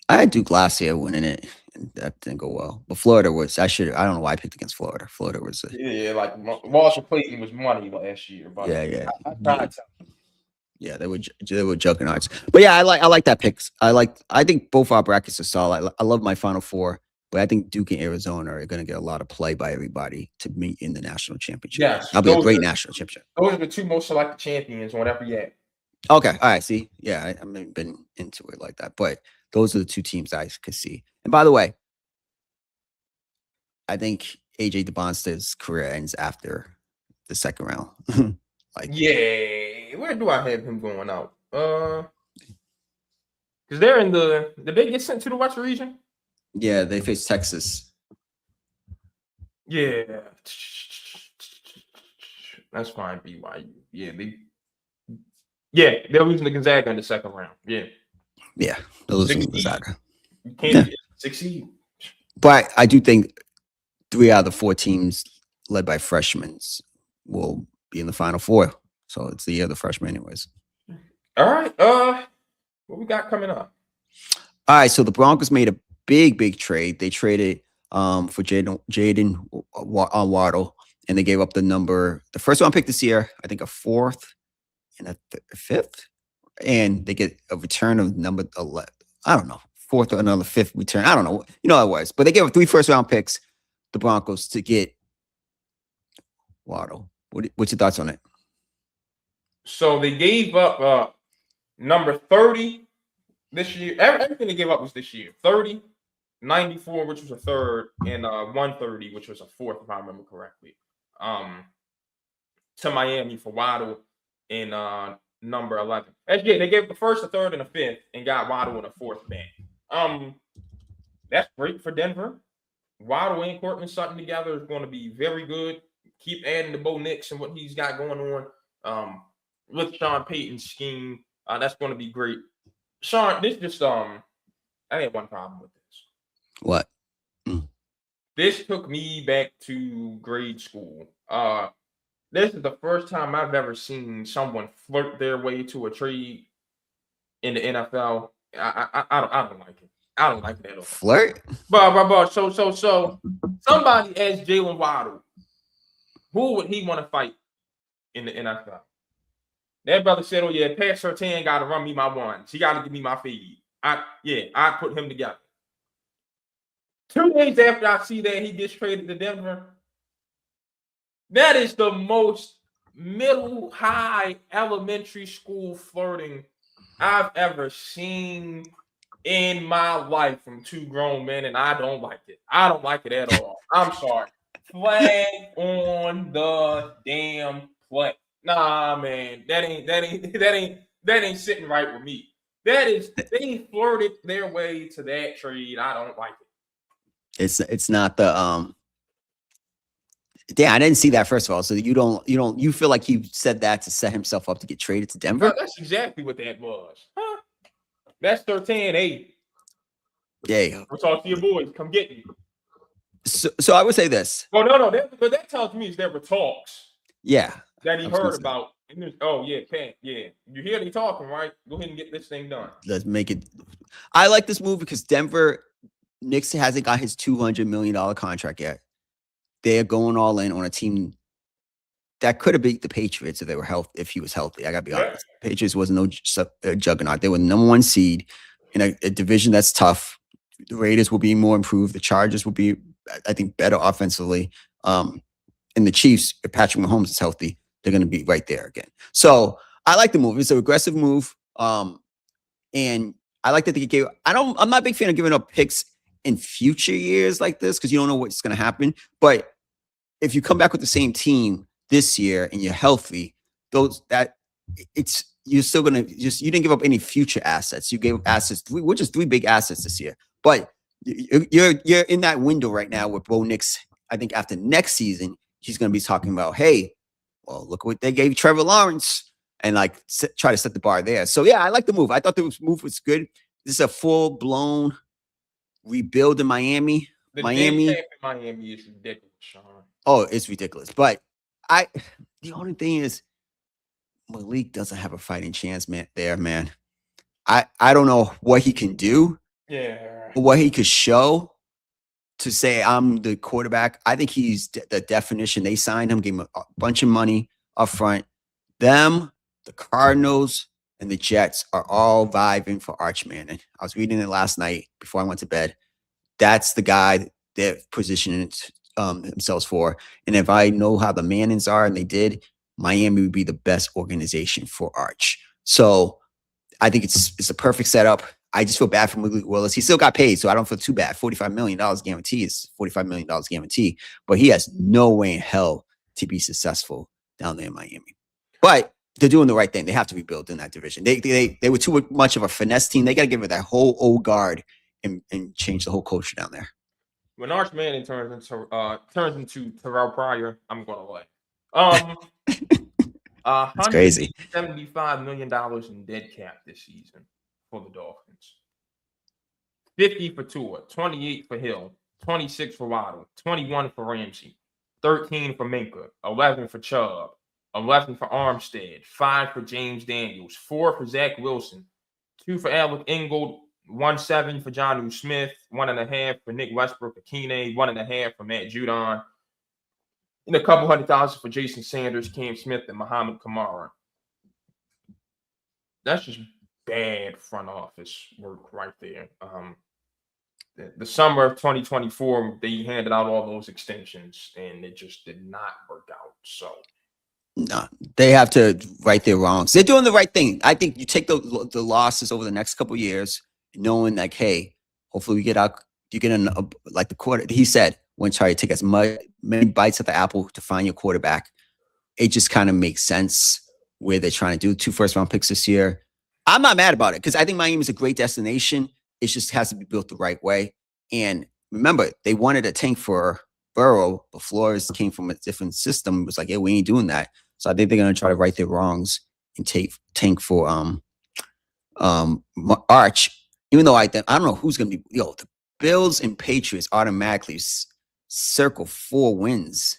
I had Duke last year winning it, and that didn't go well. But Florida was. I don't know why I picked against Florida. Florida was. Like Marshall Clayton was money last year. But Yeah, they were juggernauts. But yeah, I like that pick. I think both our brackets are solid. I love my Final Four, but I think Duke and Arizona are going to get a lot of play by everybody to meet in the national championship. Yes, that'll be a great national championship. Those are the 2 most selected champions on every year. Okay. All right. See, yeah, I haven't been into it like that, but those are the two teams I could see. And by the way, I think AJ DeBonster's career ends after the second round. Like, Yeah, where do I have him going out? Because they're in the. Did they get sent to the West region? yeah, they face Texas. Yeah, that's fine. BYU. Yeah, they're losing to Gonzaga in the second round. Yeah, Yeah, those are 16. Gonzaga. You can't Yeah, succeed. but I do think 3 out of the 4 teams led by freshmen will be in the Final Four. So it's the year of the freshmen, anyways. All right. What we got coming up? All right, so the Broncos made a big trade. They traded for Jaden Waddle, and they gave up the first round pick this year, I think a 4th and a 5th, and they get a return of number 11. I don't know, 4th or another 5th return. I don't know, how it was, but they gave up 3 first round picks, the Broncos, to get Waddle. What's your thoughts on it? So they gave up number 30 this year. Everything they gave up was this year. 30, 94, which was a 3rd, and 130, which was a 4th, if I remember correctly. To Miami for Waddle in number 11. Actually, they gave the 1st, a 3rd, and a 5th, and got Waddle in a 4th back. That's great for Denver. Waddle and Courtland Sutton together is going to be very good. Keep adding to Bo Nix and what he's got going on with Sean Payton's scheme. That's going to be great. Sean, this just I had one problem with this. What? This took me back to grade school. This is the first time I've ever seen someone flirt their way to a trade in the NFL. I don't like it. I don't like it at all. Flirt? But so somebody asked Jalen Waddle, who would he want to fight in the NFL? That brother said, "Oh yeah, Pat Surtain got to run me my ones. He got to give me my feed. I put him together." 2 days after I see that he gets traded to Denver, that is the most middle high elementary school flirting I've ever seen in my life from 2 grown men, and I don't like it. I don't like it at all. I'm sorry. Flag on the damn play. Nah, man, that ain't sitting right with me. They flirted their way to that trade. I don't like it. It's not the Damn, I didn't see that, first of all. So you feel like he said that to set himself up to get traded to Denver? No, that's exactly what that was. Huh? That's 13-8. Yeah. We'll talk to your boys. Come get me. So I would say this. Oh, no. That tells me there were talks. Yeah. That he heard about. Oh, yeah, Pat. Yeah. You hear they talking, right? Go ahead and get this thing done. Let's make it. I like this move because Knicks hasn't got his $200 million contract yet. They're going all in on a team that could have beat the Patriots if he was healthy. I gotta be honest. Patriots was no juggernaut. They were the number 1 seed in a division that's tough. The Raiders will be more improved. The Chargers will be, I think, better offensively. And the Chiefs, if Patrick Mahomes is healthy, they're going to be right there again. So I like the move. It's an aggressive move. And I like that they gave. I'm not a big fan of giving up picks in future years like this because you don't know what's going to happen. But if you come back with the same team this year and you're healthy, you're still going to you didn't give up any future assets. You gave up assets, which is 3 big assets this year. But you're in that window right now with Bo Nix. I think after next season, he's going to be talking about, hey, well, look what they gave Trevor Lawrence, and try to set the bar there. So yeah, I like the move. I thought the move was good. This is a full-blown rebuild in Miami. Miami is ridiculous, Sean. Oh, it's ridiculous. But the only thing is Malik doesn't have a fighting chance, man. I don't know what he can do. Yeah. What he could show to say I'm the quarterback. I think he's the definition. They signed him, gave him a bunch of money up front. Them, the Cardinals, and the Jets are all vibing for Arch Manning. I was reading it last night before I went to bed. That's the guy they're positioning themselves for. And if I know how the Mannings are, and they did, Miami would be the best organization for Arch. So I think it's a perfect setup. I just feel bad for Malik Willis. He still got paid, so I don't feel too bad. $45 million guarantee is $45 million guarantee, but he has no way in hell to be successful down there in Miami. But they're doing the right thing. They have to rebuild in that division. They were too much of a finesse team. They got to give it that whole old guard and change the whole culture down there. When Arch Manning turns into Terrell Pryor, I'm gonna let. It's crazy. $175 million in dead cap this season for the Dolphins. 50 for Tua, 28 for Hill, 26 for Waddle, 21 for Ramsey, 13 for Minka, 11 for Chubb, 11 for Armstead, 5 for James Daniels, 4 for Zach Wilson, 2 for Alec Ingold, 1.7 for Jonnu Smith, 1.5 for Nick Westbrook Akine, 1.5 for Matt Judon, and a couple $100,000 for Jason Sanders, Cam Smith, and Muhammad Kamara. That's just bad front office work right there. The summer of 2024, they handed out all those extensions, and it just did not work out. So, no, they have to right their wrongs. They're doing the right thing. I think you take the losses over the next couple of years, knowing like, hey, hopefully we get out. You get in like the quarter. He said, "When try to take as many bites at the apple to find your quarterback." It just kind of makes sense where they're trying to do 2 first-round picks this year. I'm not mad about it because I think Miami is a great destination. It just has to be built the right way. And remember, they wanted a tank for Burrow, but Flores came from a different system. It was like, yeah, we ain't doing that. So I think they're going to try to right their wrongs and tank for Arch. Even though I don't know who's going to be. The Bills and Patriots automatically circle 4 wins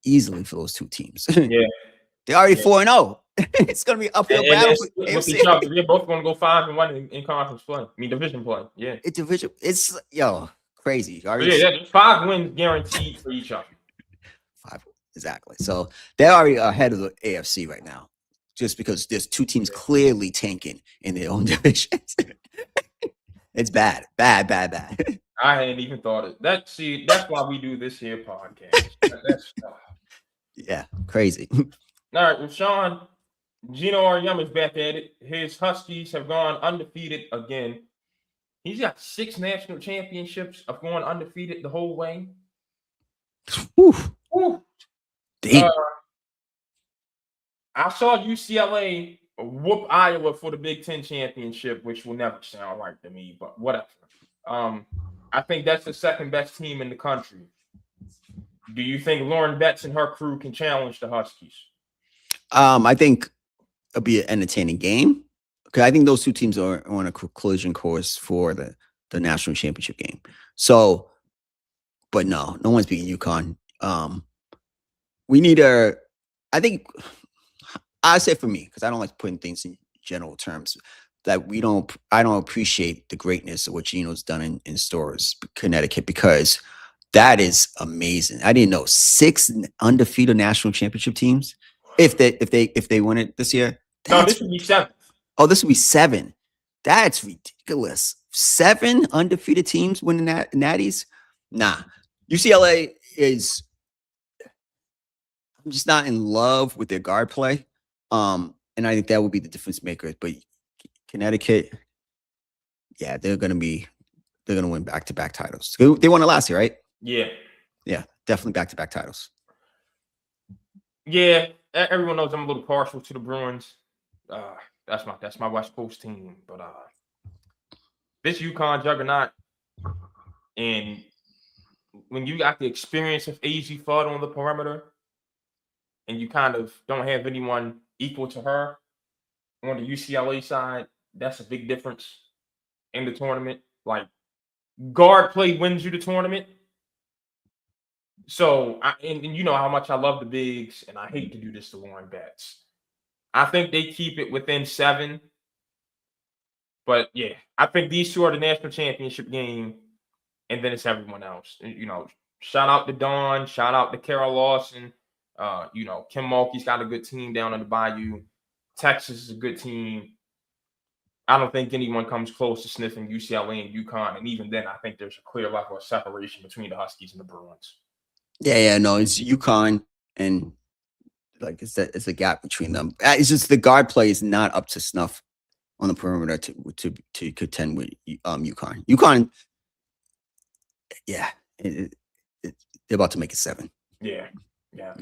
easily for those 2 teams. Yeah, they're already 4-0. It's going to be uphill battle with each other. They're both going to go 5-1 in conference play. I mean, division play. Yeah, It's crazy. There's 5 wins guaranteed for each other. 5 exactly. So they're already ahead of the AFC right now, just because there's 2 teams clearly tanking in their own divisions. It's bad. I hadn't even thought it. That's why we do this here podcast. Yeah, crazy. All right, Rashawn, Gino Auriemma's back at it. His Huskies have gone undefeated again. He's got 6 national championships of going undefeated the whole way. Whew. I saw UCLA whoop Iowa for the Big Ten championship, which will never sound right to me, but whatever. I think that's the second best team in the country. Do you think Lauren Betts and her crew can challenge the Huskies? I think it'll be an entertaining game because I think those 2 teams are on a collision course for the national championship game. So, but no one's beating UConn. We need I think I say for me, because I don't like putting things in general terms, that I don't appreciate the greatness of what Gino's done in Stores, Connecticut, because that is amazing. I didn't know 6 undefeated national championship teams. If they win it this year, no, this would be 7. Oh, this would be 7. That's ridiculous. 7 undefeated teams winning natties. Nah, UCLA is. I'm just not in love with their guard play. And I think that would be the difference maker. But Connecticut, yeah, they're gonna win back-to-back titles. They won it last year, right? Yeah, definitely back-to-back titles. Yeah, everyone knows I'm a little partial to the Bruins. That's my West Coast team, but this UConn juggernaut, and when you got the experience of AZ Fudd on the perimeter, and you kind of don't have anyone equal to her on the UCLA side, that's a big difference in the tournament. Like, guard play wins you the tournament. So, and you know how much I love the bigs, and I hate to do this to Lauren Betts. I think they keep it within 7. But, yeah, I think these 2 are the national championship game, and then it's everyone else. Shout out to Dawn. Shout out to Carol Lawson. Kim Mulkey's got a good team down in the Bayou. Texas is a good team. I don't think anyone comes close to sniffing UCLA and UConn. And even then, I think there's a clear level of separation between the Huskies and the Bruins. Yeah, no, it's UConn and like it's a gap between them. It's just the guard play is not up to snuff on the perimeter to contend with UConn. UConn, yeah, they're about to make it 7. Yeah. Yeah.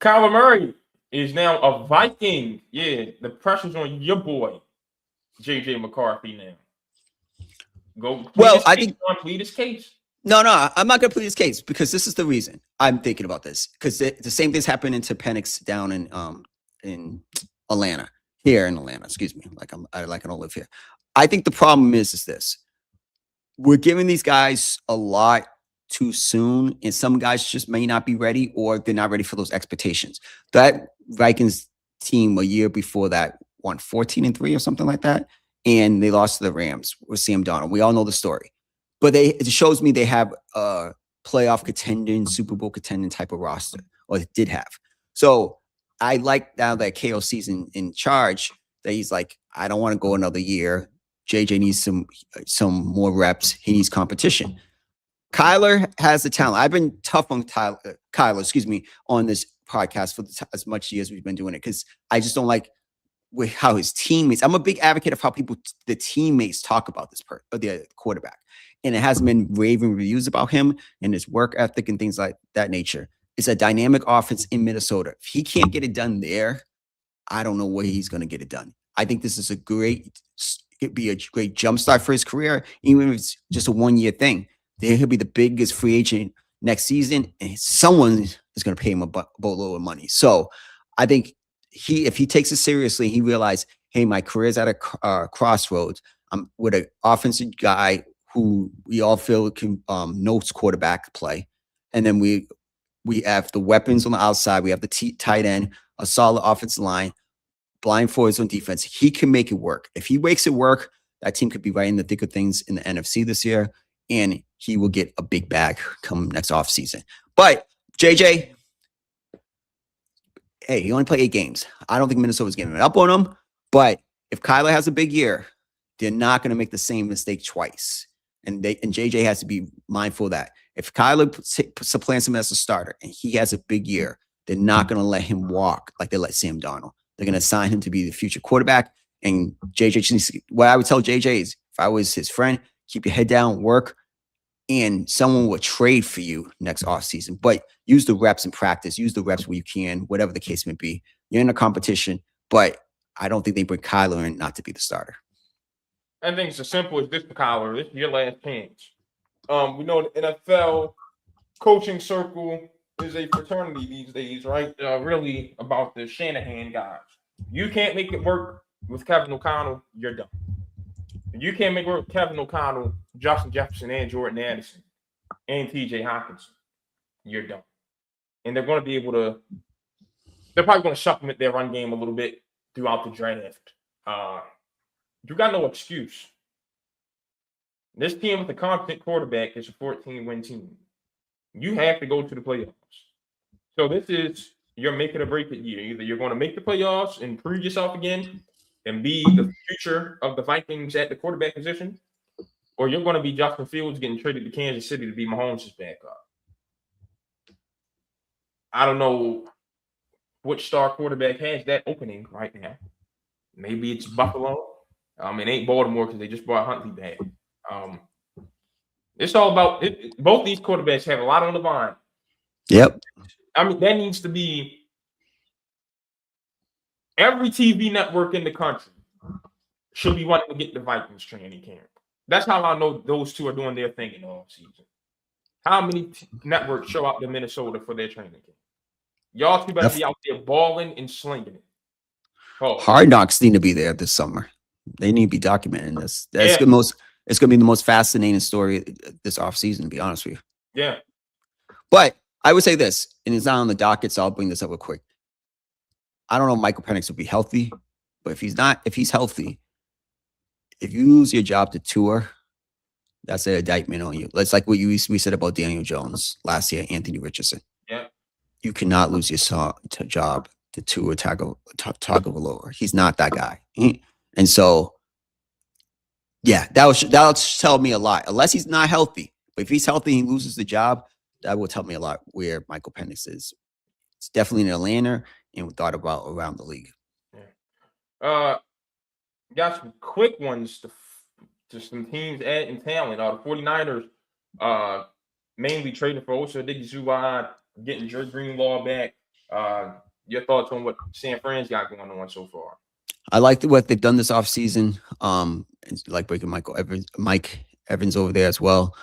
Kyler Murray is now a Viking. Yeah, the pressure's on your boy, JJ McCarthy now. Go plead his case. No, I'm not going to plead his case because this is the reason I'm thinking about this. Because the same thing's happening to Penix down in Atlanta, here in Atlanta. Excuse me, I don't live here. I think the problem is this: we're giving these guys a lot too soon, and some guys just may not be ready, or they're not ready for those expectations. That Vikings team a year before that won 14-3 or something like that, and they lost to the Rams with Sam Darnold. We all know the story. But it shows me they have a playoff contending, Super Bowl contending type of roster, or they did have. So I like now that KOC's in charge, that he's like, I don't want to go another year. JJ needs some more reps. He needs competition. Kyler has the talent. I've been tough on Kyler, on this podcast for as much years we've been doing it, because I just don't like with how his teammates. I'm a big advocate of how the teammates talk about the quarterback. And it hasn't been raving reviews about him and his work ethic and things like that nature. It's a dynamic offense in Minnesota. If he can't get it done there, I don't know where he's going to get it done. I think this is it could be a great jumpstart for his career, even if it's just a 1-year thing. Then he'll be the biggest free agent next season, and someone is going to pay him a boatload of money. So I think if he takes it seriously, he realized, hey, my career's at a crossroads. I'm with an offensive guy who we all feel can knows quarterback play. And then we have the weapons on the outside. We have the tight end, a solid offensive line, blind forwards on defense. He can make it work. If he makes it work, that team could be right in the thick of things in the NFC this year, and he will get a big bag come next offseason. But JJ, hey, he only played 8 games. I don't think Minnesota's giving it up on him. But if Kyler has a big year, they're not going to make the same mistake twice. And JJ has to be mindful of that. If Kyler supplants him as a starter and he has a big year, they're not going to let him walk like they let Sam Darnold. They're going to assign him to be the future quarterback. And JJ, what I would tell JJ is, if I was his friend, keep your head down, work, and someone will trade for you next offseason. But use the reps in practice. Use the reps where you can, whatever the case may be. You're in a competition, but I don't think they bring Kyler in not to be the starter. I think it's as simple as this for Kyler. This is your last chance. We know the NFL coaching circle is a fraternity these days, right? Really about the Shanahan guys. You can't make it work with Kevin O'Connell, you're done. You can't make it work with Kevin O'Connell, Justin Jefferson, and Jordan Addison, and TJ Hawkinson, you're done. And they're going to be able to, they're probably going to supplement their run game a little bit throughout the draft. You got no excuse. This team with a competent quarterback is a 14-win team. You have to go to the playoffs. So this is your make it or break it year. Either you're going to make the playoffs and prove yourself again and be the future of the Vikings at the quarterback position, or you're going to be Justin Fields getting traded to Kansas City to be Mahomes' backup. I don't know which star quarterback has that opening right now. Maybe it's Buffalo. It ain't Baltimore because they just brought Huntley back. It's all about it. Both these quarterbacks have a lot on the line. Yep. That needs to be every TV network in the country should be wanting to get the Vikings training camp. That's how I know those two are doing their thing in the offseason. How many networks show up to Minnesota for their training camp? Y'all two better be out there balling and slinging it. Hard Knocks need to be there this summer. They need to be documenting this. It's going to be the most fascinating story this offseason, to be honest with you. Yeah. But I would say this, and it's not on the docket, so I'll bring this up real quick. I don't know if Michael Penix will be healthy, but if he's healthy, if you lose your job to Tua, that's an indictment on you. That's like what we said about Daniel Jones last year, Anthony Richardson. Yeah. You cannot lose your job to Tua Tagovailoa. He's not that guy. And so, yeah, that'll tell me a lot. Unless he's not healthy. But if he's healthy and he loses the job, that will tell me a lot where Michael Penix is. It's definitely in Atlanta. and thought about around the league. Yeah. Got some quick ones to some teams adding talent. The 49ers mainly trading for Osa Odighizuwa, getting Dre Greenlaw back. Your thoughts on what San Fran's got going on so far? I like what they've done this offseason. Like breaking Mike Evans over there as well.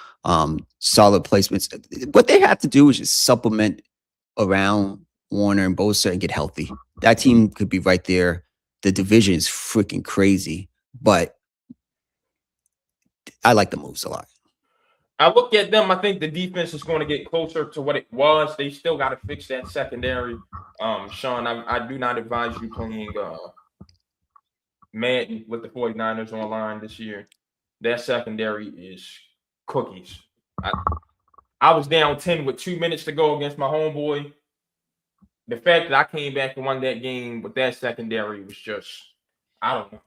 Solid placements. What they have to do is just supplement around Warner and Bosa and get healthy. That team could be right there. The division is freaking crazy, but I like the moves a lot. I look at them. I think the defense is going to get closer to what it was. They still got to fix that secondary. Sean, I do not advise you playing Madden with the 49ers online this year. That secondary is cookies. I was down 10 with 2 minutes to go against my homeboy. The fact that I came back and won that game with that secondary was just, I don't know.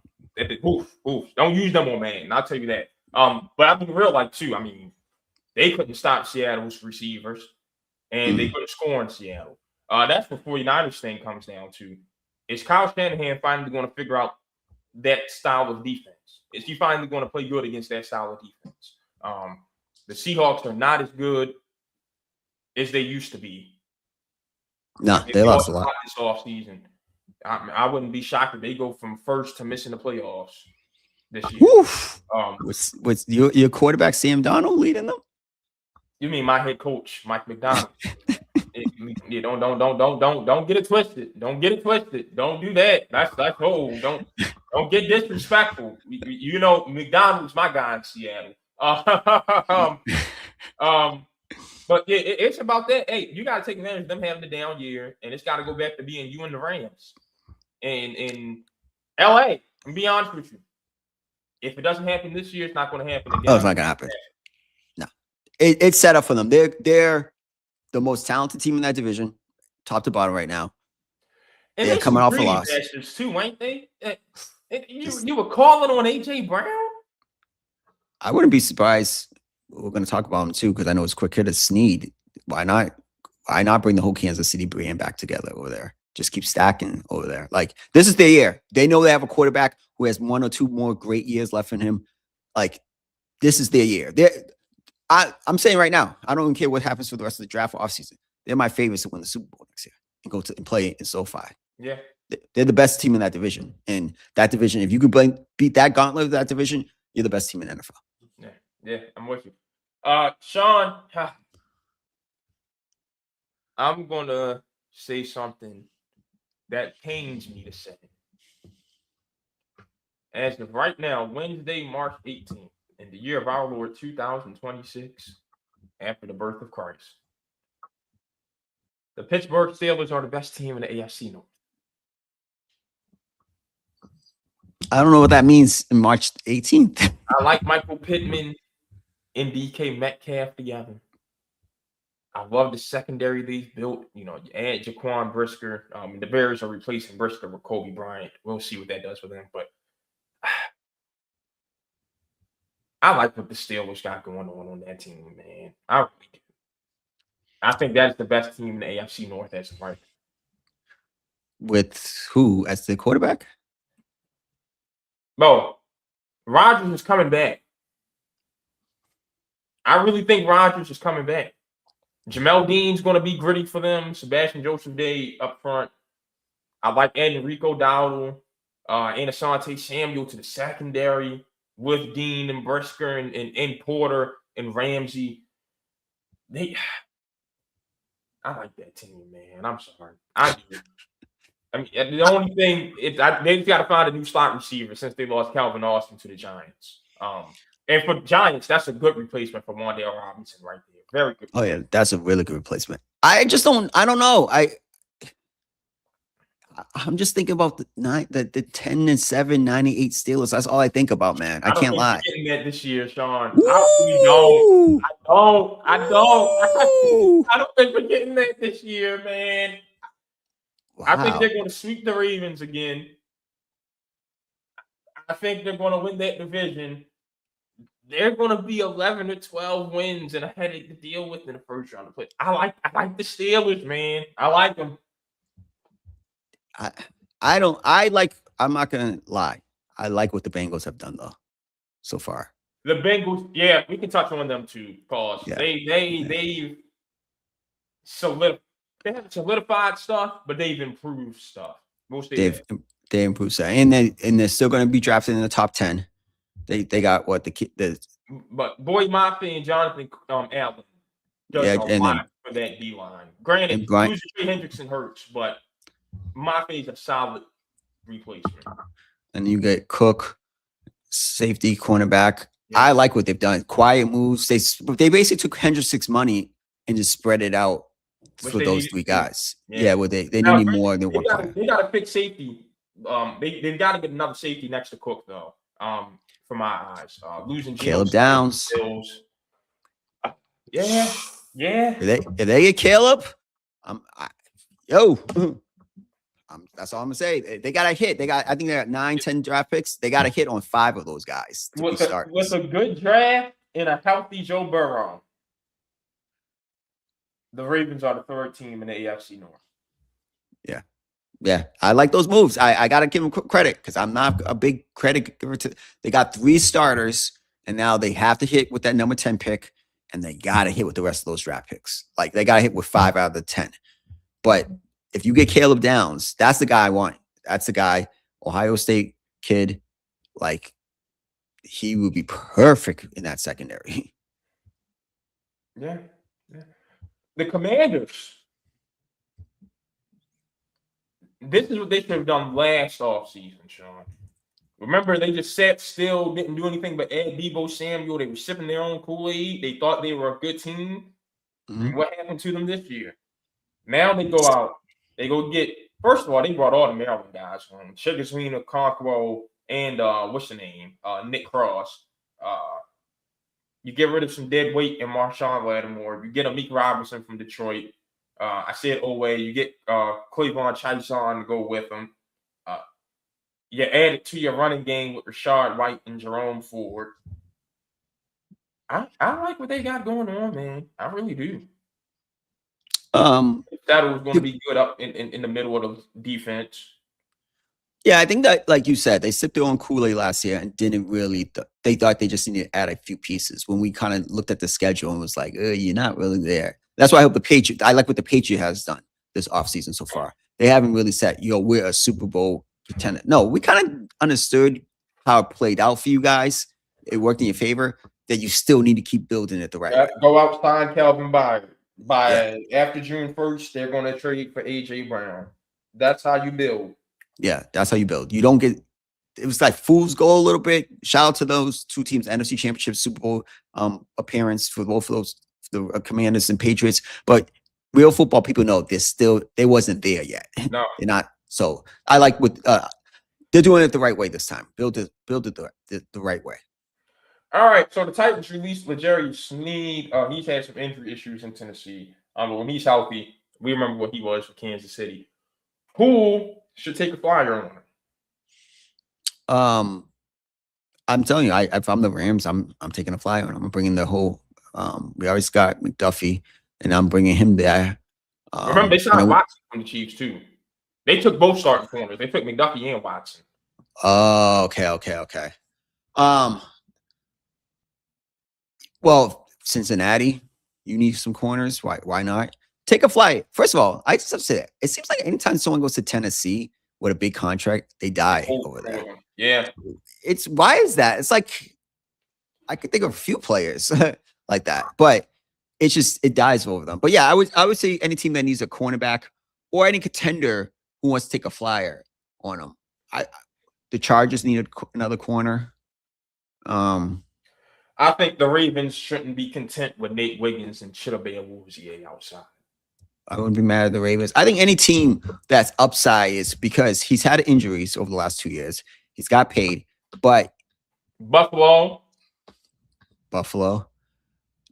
Oof. Don't use them on man. I'll tell you that. But I mean, real life too. I mean, they couldn't stop Seattle's receivers, and they couldn't score in Seattle. That's what 49ers thing comes down to. Is Kyle Shanahan finally going to figure out that style of defense? Is he finally going to play good against that style of defense? The Seahawks are not as good as they used to be. No, they lost a lot this offseason. I wouldn't be shocked if they go from first to missing the playoffs this year. Was your quarterback Sam Darnold leading them? You mean my head coach Mike McDonald? Yeah, don't get it twisted. Don't get it twisted. Don't do that. That's don't get disrespectful. You know, McDonald's my guy in Seattle. But yeah, it's about that. Hey, you got to take advantage of them having the down year, and it's got to go back to being you and the Rams. And in LA, I'm be honest with you, if it doesn't happen this year, it's not going to happen again. Oh, it's not going to happen. No, it's set up for them. They're the most talented team in that division, top to bottom right now. And they're coming off a loss too, ain't they? You were calling on AJ Brown? I wouldn't be surprised. We're going to talk about him too because I know it's quick hitter Snead. Why not bring the whole Kansas City brand back together over there? Just keep stacking over there. Like, this is their year. They know they have a quarterback who has 1 or 2 more great years left in him. Like, this is their year. I'm saying right now, I don't even care what happens for the rest of the draft or offseason. They're my favorites to win the Super Bowl next year and go to and play in SoFi. Yeah. They're the best team in that division. And that division, if you could beat that gauntlet of that division, you're the best team in the NFL. Yeah, I'm with you. Sean, I'm going to say something that pains me to say. As of right now, Wednesday, March 18th, in the year of our Lord 2026, after the birth of Christ, the Pittsburgh Steelers are the best team in the AFC North. I don't know what that means in March 18th. I like Michael Pittman and DK Metcalf together. I love the secondary they've built. You know, you add Jaquan Brisker. The Bears are replacing Brisker with Kobe Bryant. We'll see what that does for them. But I like what the Steelers got going on that team, man. I really do. I think that's the best team in the AFC North as of right. With who as the quarterback? Bro, Rodgers is coming back. I really think Rodgers is coming back. Jamel Dean's going to be gritty for them. Sebastian Joseph Day up front. I like adding Rico Dowdle and Asante Samuel to the secondary with Dean and Brisker and Porter and Ramsey. I like that team, man. I'm sorry. I do. I mean, the only thing they've got to find a new slot receiver since they lost Calvin Austin to the Giants. And for Giants, that's a good replacement for Wan'Dale Robinson right there. Very good. Oh yeah, that's a really good replacement. I don't know. I'm just thinking about the 10-7, 9-8 Steelers. That's all I think about, man. I can't lie. Getting that this year, Sean. Woo! I don't think we're getting that this year, man. Wow. I think they're going to sweep the Ravens again. I think they're going to win that division. They're going to be 11 or 12 wins and a headache to deal with in the first round of play. I like the Steelers, man. I like them. I'm not gonna lie. I like what the Bengals have done though so far. The Bengals, yeah, we can touch on them too. Pause. Yeah. They've solid they haven't solidified stuff, but they've improved stuff. We'll say They've that. they improved that, and they're still going to be drafted in the top 10. They got what the But Boyd Mafe and Jonathan Allen does yeah, a and lot for that D line. Granted, and Brian, losing Trey Hendrickson hurts, but Mafe is a solid replacement. and you get Cook, safety, cornerback. Yes. I like what they've done. Quiet moves. They basically took Hendrick's money and just spread it out for those three guys. Yeah, well, they now, need more than one player. They got to fix safety. They've got to get another safety next to Cook though. For my eyes, losing Caleb Downs. Yeah. If they get Caleb, that's all I'm gonna say. They got a hit. I think they got 9, 10 draft picks. They got a hit on 5 of those guys to be starters. With a good draft and a healthy Joe Burrow, the Ravens are the 3rd team in the AFC North. Yeah, I like those moves. I gotta give them credit because I'm not a big credit giver to. They got 3 starters, and now they have to hit with that number 10 pick, and they gotta hit with the rest of those draft picks. Like they gotta hit with 5 out of the 10. But if you get Caleb Downs, that's the guy I want. That's the guy, Ohio State kid. Like he would be perfect in that secondary. Yeah. The Commanders. This is what they should have done last offseason, Sean. Remember, they just sat still, didn't do anything but add Deebo Samuel. They were sipping their own Kool-Aid. They thought they were a good team. Mm-hmm. And what happened to them this year? Now they go out. They go get, first of all, they brought all the Maryland guys from Chigaswina, Conqueror, and what's the name? Nick Cross. You get rid of some dead weight in Marshawn Lattimore. You get Amik Robinson from Detroit. I said Owe. You get Cleveland Chason to go with them. You add it to your running game with Rashad White and Jerome Ford. I like what they got going on, man. I really do. That was going to be good up in the middle of the defense. Yeah, I think that, like you said, they sipped their own Kool-Aid last year and didn't really. They thought they just needed to add a few pieces. When we kind of looked at the schedule and was like, you're not really there. That's why I hope the Patriot. I like what the Patriot has done this offseason so far. They haven't really said, we're a Super Bowl contender. No, we kind of understood how it played out for you guys. It worked in your favor. That you still need to keep building it the right way. Go out, sign Calvin Byard. After June 1st, they're going to trade for AJ Brown. That's how you build. Yeah, that's how you build. You don't get. It was like fool's gold a little bit. Shout out to those 2 teams, NFC Championship, Super Bowl appearance for both of those, the Commanders and Patriots. But real football people know they wasn't there yet. No, they're not. So I like what they're doing it the right way this time. Build it the right way. All right. So the Titans released L'Jarius Sneed. He's had some injury issues in Tennessee. But when he's healthy, we remember what he was for Kansas City. Who should take a flyer on him? I'm telling you, if I'm the Rams, I'm taking a flyer on him. I'm bringing the whole. We always got McDuffie, and I'm bringing him there. Remember, they signed Watson from the Chiefs too. They took both starting corners. They took McDuffie and Watson. Oh, okay. Well, Cincinnati, you need some corners. Why not? Take a flight. First of all, I just have to say it seems like anytime someone goes to Tennessee with a big contract, they die over there. Yeah. Why is that? It's like I could think of a few players like that, but it dies over them. But yeah, I would say any team that needs a cornerback or any contender who wants to take a flyer on them. The Chargers need another corner. I think the Ravens shouldn't be content with Nate Wiggins and Chidobe Awuzie outside. I wouldn't be mad at the Ravens. I think any team that's upside is because he's had injuries over the last 2 years. He's got paid, but Buffalo. You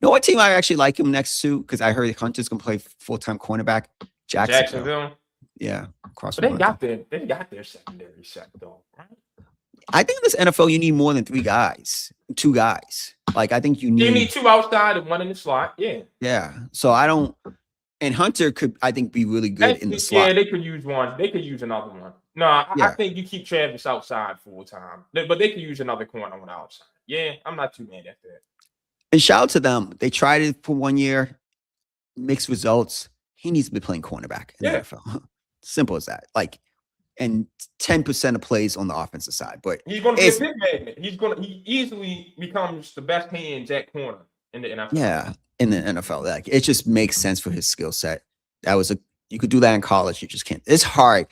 know what team I actually like him next to? Because I heard Hunter's gonna play full-time cornerback. Jacksonville. Yeah, but they got their secondary set though, right? I think in this NFL you need more than 2 guys. Like I think you need 2 outside and 1 in the slot. Yeah. Yeah. So I don't. And Hunter could, I think, be really good in the slot. Yeah, they could use one. They could use another one. No, I think you keep Travis outside full time, but they could use another corner on the outside. Yeah, I'm not too mad at that. And shout out to them. They tried it for 1 year, mixed results. He needs to be playing cornerback in the NFL. Simple as that. Like, and 10% of plays on the offensive side. But he's going to be a big magnet. He easily becomes the best hands at corner in the NFL. Yeah, in the NFL, like it just makes sense for his skill set. You could do that in college. You just can't. It's hard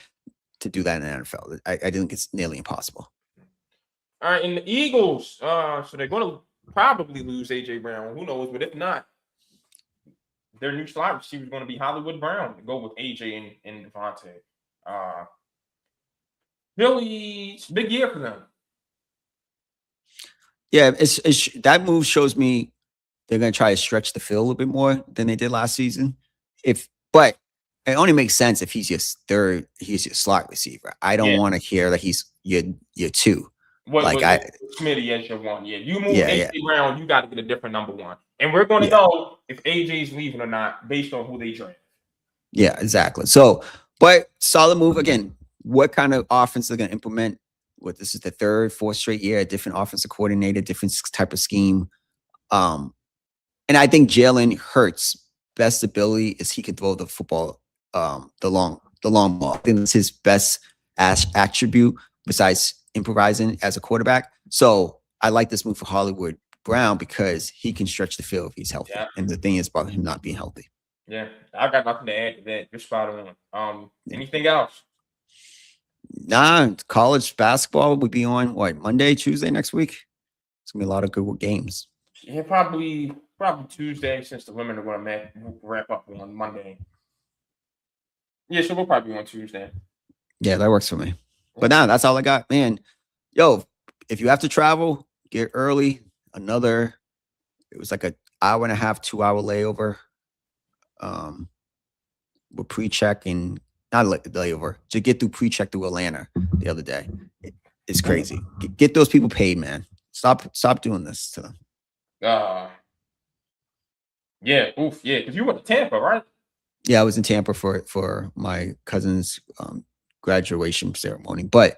to do that in the NFL. I think it's nearly impossible. All right, and the Eagles, so they're going to probably lose AJ Brown. Who knows? But if not, their new slot receiver is going to be Hollywood Brown to go with AJ and Devontae. Philly's big year for them. Yeah, it's that move shows me they're going to try to stretch the field a little bit more than they did last season. But it only makes sense if he's your slot receiver. I don't want to hear that he's your two. Smitty as your one. Yeah, you move AJ Brown, you got to get a different number one. And we're going to know if AJ's leaving or not based on who they draft. Yeah, exactly. So, but solid move again. What kind of offense they're going to implement? This is the third, fourth straight year, a different offensive coordinator, different type of scheme. And I think Jalen Hurts' best ability is he can throw the football, the long ball. I think it's his best attribute besides improvising as a quarterback. So I like this move for Hollywood Brown because he can stretch the field if he's healthy. Yeah. And the thing is about him not being healthy. Yeah, I got nothing to add to that. You're spot on. Anything else? Nah, college basketball would be on Monday, Tuesday next week. It's gonna be a lot of good games. Yeah, probably Tuesday since the women are gonna wrap up on Monday. Yeah, so we'll probably be on Tuesday. Yeah, that works for me. But now that's all I got, man. Yo, if you have to travel, get early. It was like an hour and a half, 2 hour layover. With pre-check and not layover to get through pre-check through Atlanta the other day. It's crazy. Get those people paid, man. Stop doing this to them. Yeah, because you went to Tampa, right? Yeah, I was in Tampa for my cousin's graduation ceremony, but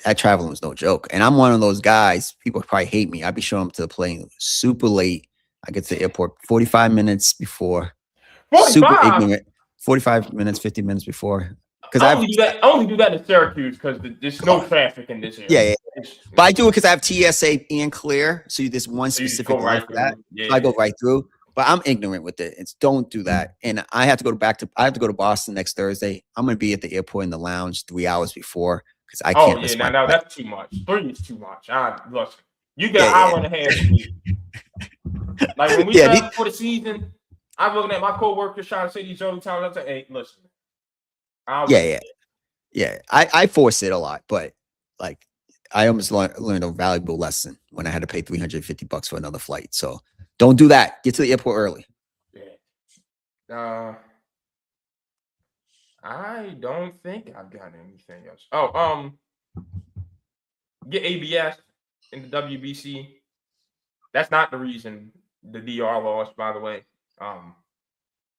that traveling was no joke. And I'm one of those guys, people probably hate me. I'd be showing up to the plane super late. I get to the airport 45 minutes before. 45? Super ignorant. 45 minutes, 50 minutes before. Because I only do that in Syracuse because there's no traffic in this area. Yeah. But I do it because I have TSA and clear. So there's one specific line for that. I go right through. But I'm ignorant with it. Don't do that. And I have to go to Boston next Thursday. I'm gonna be at the airport in the lounge 3 hours before because I can't. Oh yeah, now that's too much. 3 is too much. Look, you got an hour and a half. Like when we left for the season, I'm looking at my coworkers trying to say these early times. I'm saying, hey, listen. Yeah. I force it a lot, but like I almost learned a valuable lesson when I had to pay $350 for another flight. So don't do that. Get to the airport early. Yeah. I don't think I've got anything else. Oh, get ABS in the WBC. That's not the reason the DR lost, by the way.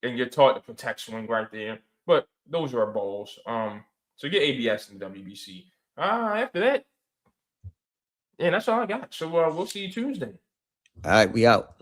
And you're taught to protect swing right there. But those are our bowls. So get ABS in the WBC. After that, yeah, that's all I got. So we'll see you Tuesday. All right, we out.